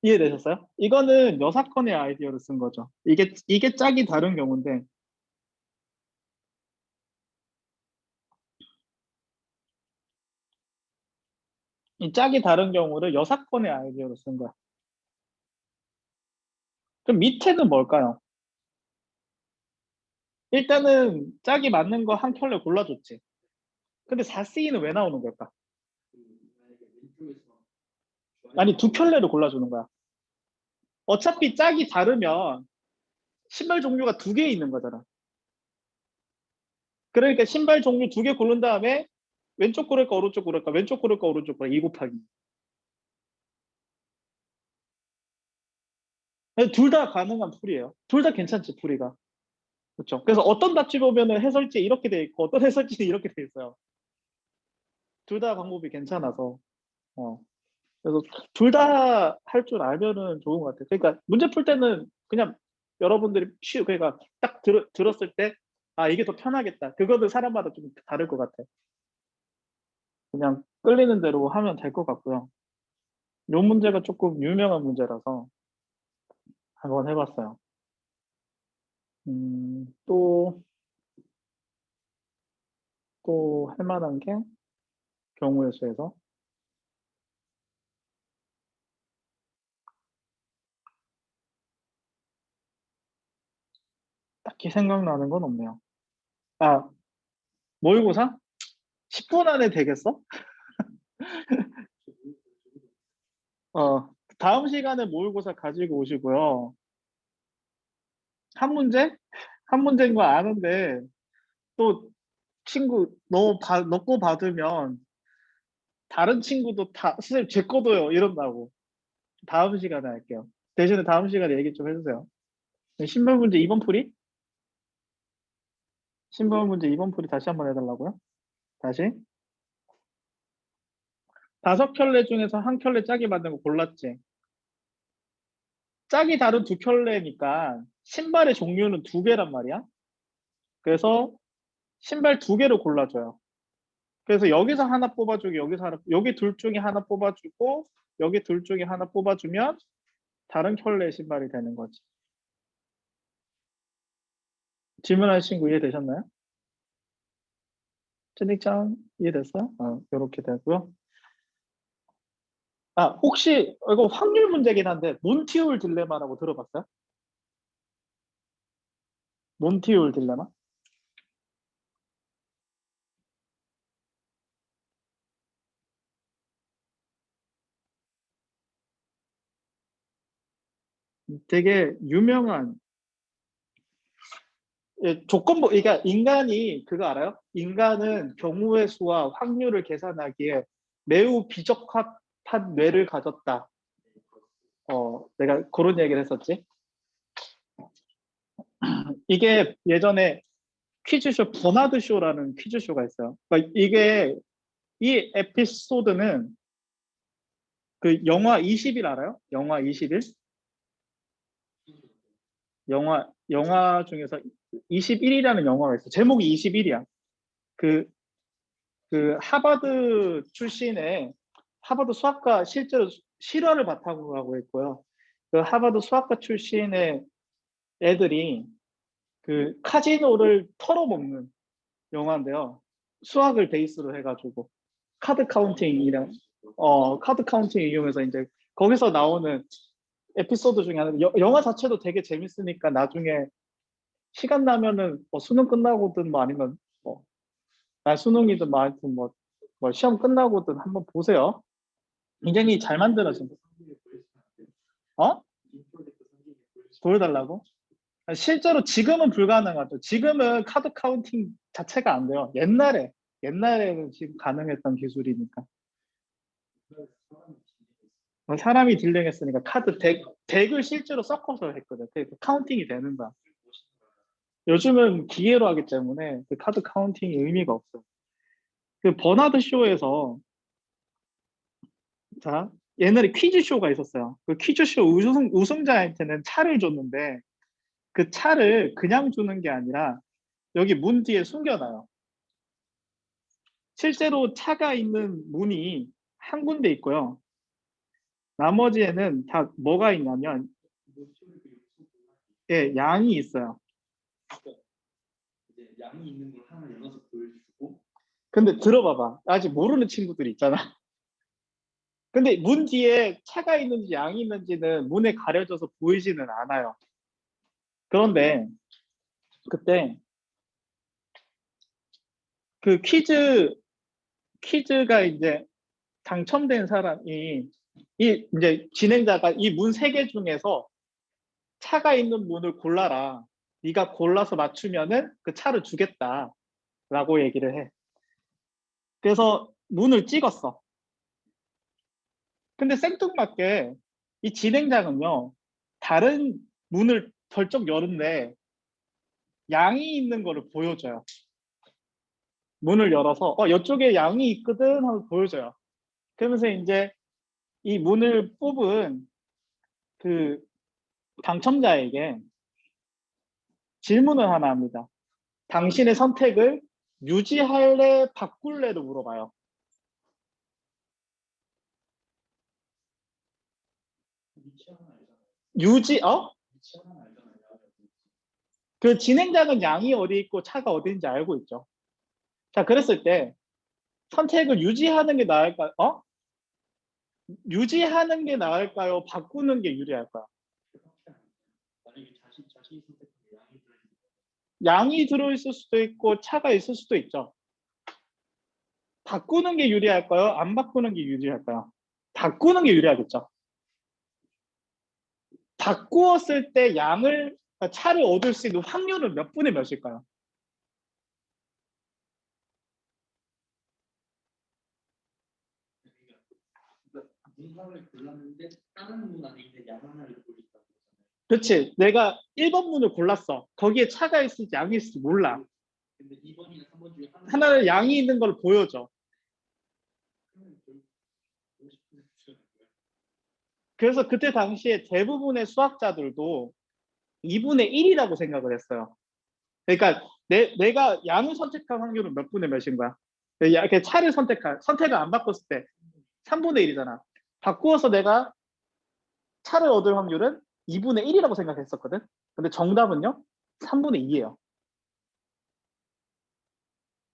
이해되셨어요? 이거는 여사건의 아이디어를 쓴 거죠. 이게 짝이 다른 경우인데, 이 짝이 다른 경우를 여사건의 아이디어로 쓴 거야. 그럼 밑에는 뭘까요? 일단은 짝이 맞는 거 한 켤레 골라줬지. 근데 4C는 왜 나오는 걸까? 아니, 2켤레를 골라주는 거야. 어차피 짝이 다르면 신발 종류가 2개 있는 거잖아. 그러니까 신발 종류 2개 고른 다음에 왼쪽 고를까 오른쪽 고를까, 왼쪽 고를까 오른쪽 고를까, 2 곱하기. 둘 다 가능한 풀이에요. 둘 다 괜찮지, 풀이가. 그렇죠. 그래서 어떤 답지 보면은 해설지 이렇게 돼 있고 어떤 해설지는 이렇게 돼 있어요. 둘 다 방법이 괜찮아서. 어. 그래서 둘 다 할 줄 알면은 좋은 것 같아요. 그러니까 문제 풀 때는 그냥 여러분들이 그러니까 딱 들었을 때, 이게 더 편하겠다. 그거는 사람마다 좀 다를 것 같아요. 그냥 끌리는 대로 하면 될 것 같고요. 이 문제가 조금 유명한 문제라서 한번 해봤어요. 또 할 만한 게 경우의 수에서 딱히 생각나는 건 없네요. 아, 모의고사? 10분 안에 되겠어? 어, 다음 시간에 모의고사 가지고 오시고요. 한 문제? 한 문제인 거 아는데, 또 친구, 너 거 받으면 다른 친구도 다, 선생님 제 거도요. 이런다고. 다음 시간에 할게요. 대신에 다음 시간에 얘기 좀 해주세요. 신발 문제 2번 풀이? 신발 문제 2번 풀이 다시 한번 해달라고요? 다시. 5켤레 중에서 한 켤레 짝이 맞는 거 골랐지. 짝이 다른 2켤레니까 신발의 종류는 2개란 말이야. 그래서 신발 2개를 골라줘요. 그래서 여기서 하나 뽑아주고 여기서 하나, 여기 둘 중에 하나 뽑아주고 여기 둘 중에 하나 뽑아주면 다른 켤레의 신발이 되는 거지. 질문하신 친구 이해되셨나요? 채팅창 이해됐어요? 이렇게 되고요. 혹시 이거 확률 문제긴 한데 몬티올 딜레마라고 들어봤어요? 몬티올 딜레마? 되게 유명한, 조건부, 그러니까 인간이 그거 알아요? 인간은 경우의 수와 확률을 계산하기에 매우 비적합한 뇌를 가졌다. 내가 그런 얘기를 했었지. 이게 예전에 퀴즈쇼 버나드 쇼라는 퀴즈쇼가 있어요. 그러니까 이게 이 에피소드는 그 영화 20일 알아요? 영화 20일? 영화 중에서 21이라는 영화가 있어. 제목이 21이야. 그, 그 하버드 출신의 하버드 수학과 실제로 실화를 바탕으로 하고 있고요. 그 하버드 수학과 출신의 애들이 그 카지노를 털어먹는 영화인데요. 수학을 베이스로 해가지고. 카드 카운팅 이랑 카드 카운팅 이용해서 이제 거기서 나오는 에피소드 중에 하나, 영화 자체도 되게 재밌으니까 나중에 시간 나면은 뭐 수능 끝나고든 뭐 아니면 뭐 수능이든 뭐 하여튼 뭐 시험 끝나고든 한번 보세요. 굉장히 잘 만들어진. 어? 보여달라고? 실제로 지금은 불가능하죠. 지금은 카드 카운팅 자체가 안 돼요. 옛날에는 지금 가능했던 기술이니까. 사람이 딜링했으니까 덱을 실제로 섞어서 했거든. 그 카운팅이 되는 거야. 요즘은 기계로 하기 때문에 그 카드 카운팅이 의미가 없어요. 그 버나드 쇼에서 자 옛날에 퀴즈 쇼가 있었어요. 그 퀴즈 쇼 우승자한테는 차를 줬는데 그 차를 그냥 주는 게 아니라 여기 문 뒤에 숨겨놔요. 실제로 차가 있는 문이 한 군데 있고요. 나머지에는 다 뭐가 있냐면 예, 양이 있어요. 이제 양이 있는 걸 하나 열어서 보여주고. 근데 들어봐봐. 아직 모르는 친구들 있잖아. 근데 문 뒤에 차가 있는지 양이 있는지는 문에 가려져서 보이지는 않아요. 그런데 그때 그 퀴즈가 이제 당첨된 사람이 이제 진행자가 이 문 세 개 중에서 차가 있는 문을 골라라. 네가 골라서 맞추면은 그 차를 주겠다라고 얘기를 해. 그래서 문을 찍었어. 근데 생뚱맞게 이 진행자는요, 다른 문을 벌쩍 열는데 양이 있는 거를 보여줘요. 문을 열어서 이쪽에 양이 있거든 하고 보여줘요. 그러면서 이제 이 문을 뽑은 그 당첨자에게 질문을 하나 합니다. 당신의 선택을 유지할래, 바꿀래도 물어봐요. 그 진행자는 양이 어디 있고 차가 어디 있는지 알고 있죠. 자, 그랬을 때 선택을 유지하는 게 나을까요? 유지하는 게 나을까요? 바꾸는 게 유리할까요? 만약에 자신이 선택한 양이 들어있는 양이 들어있을 수도 있고 차가 있을 수도 있죠. 바꾸는 게 유리할까요? 안 바꾸는 게 유리할까요? 바꾸는 게 유리하겠죠. 바꾸었을 때 차를 얻을 수 있는 확률은 몇 분의 몇일까요? 문화를 골랐는데 다른 문 안에 있는 양 하나를 보여준다는 거잖아요. 그렇지. 내가 1번 문을 골랐어. 거기에 차가 있을지 양이 있을지 몰라. 근데 2번이나 3번 중에 하나를 양이 있는 걸 보여줘. 그래서 그때 당시에 대부분의 수학자들도 2분의 1이라고 생각을 했어요. 그러니까 내가 양을 선택한 확률은 몇 분의 몇인 거야? 이렇게 차를 선택을 안 바꿨을 때 3분의 1이잖아. 바꾸어서 내가 차를 얻을 확률은 2분의 1이라고 생각했었거든. 근데 정답은요? 3분의 2예요.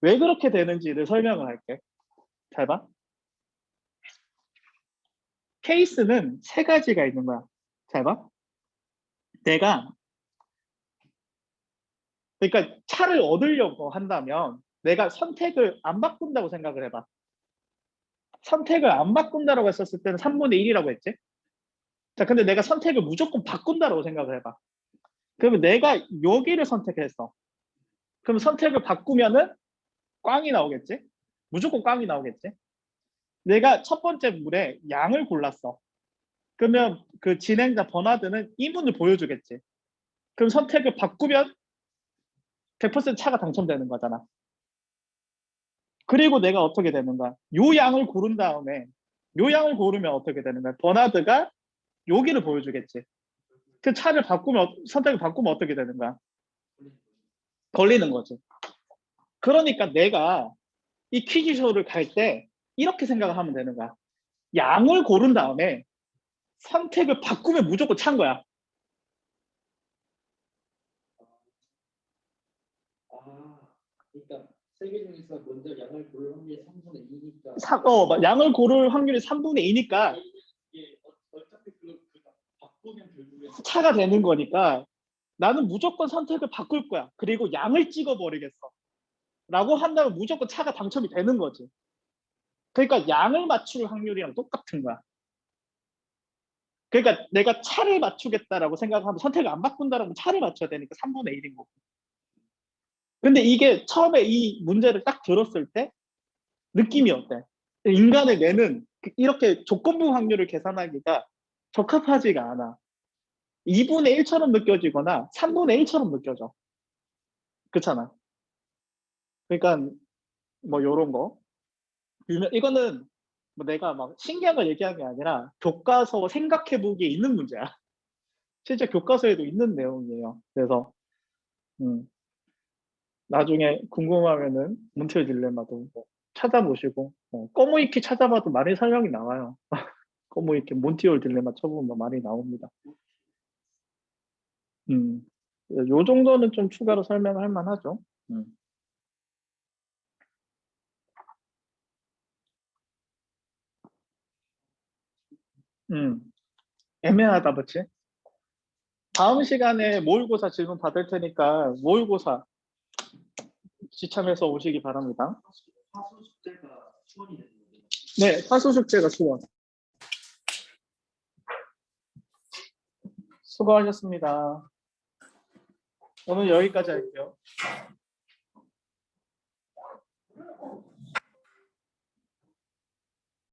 왜 그렇게 되는지를 설명을 할게. 잘 봐. 케이스는 세 가지가 있는 거야. 잘 봐. 그러니까 차를 얻으려고 한다면 내가 선택을 안 바꾼다고 생각을 해봐. 선택을 안 바꾼다라고 했었을 때는 3분의 1이라고 했지. 자, 근데 내가 선택을 무조건 바꾼다라고 생각을 해봐. 그러면 내가 여기를 선택했어. 그럼 선택을 바꾸면은 꽝이 나오겠지? 무조건 꽝이 나오겠지? 내가 첫 번째 물에 양을 골랐어. 그러면 그 진행자 버나드는 이 문을 보여주겠지. 그럼 선택을 바꾸면 100% 차가 당첨되는 거잖아. 그리고 내가 어떻게 되는 거야? 요 양을 고른 다음에 요 양을 고르면 어떻게 되는 거야? 버나드가 여기를 보여주겠지. 그 차를 선택을 바꾸면 어떻게 되는 거야? 걸리는 거지. 그러니까 내가 이 퀴즈쇼를 갈 때 이렇게 생각을 하면 되는 거야. 양을 고른 다음에 선택을 바꾸면 무조건 찬 거야. 그러니까 세 개 중에서 먼저 양을 고를 확률이 3분의 2니까 양을 고를 확률이 3분의 2니까 이게 어차피 그거 바꾸면 결국에 차가 되는 거니까 나는 무조건 선택을 바꿀 거야. 그리고 양을 찍어버리겠어. 라고 한다면 무조건 차가 당첨이 되는 거지. 그러니까 양을 맞출 확률이랑 똑같은 거야. 그러니까 내가 차를 맞추겠다라고 생각하면 선택을 안 바꾼다라면 차를 맞춰야 되니까 3분의 1인 거고. 근데 이게 처음에 이 문제를 딱 들었을 때 느낌이 어때? 인간의 뇌는 이렇게 조건부 확률을 계산하기가 적합하지가 않아. 2분의 1처럼 느껴지거나 3분의 1처럼 느껴져. 그렇잖아. 그러니까 뭐 요런 거. 이거는 뭐 내가 막 신기한 걸 얘기한 게 아니라 교과서 생각해 보기에 있는 문제야. 실제 교과서에도 있는 내용이에요. 그래서 나중에 궁금하면은 몬티올 딜레마도 뭐 찾아보시고 꼬무이키 찾아봐도 많이 설명이 나와요. 꼬무이키 몬티올 딜레마 쳐보면 많이 나옵니다. 요 정도는 좀 추가로 설명할 만하죠. 애매하다, 그치? 다음 시간에 모의고사 질문 받을 테니까 모의고사 지참해서 오시기 바랍니다. 화수 숙제가 수원이 되는 거예요. 네, 사수 숙제가 수원. 수고하셨습니다. 오늘 여기까지 할게요.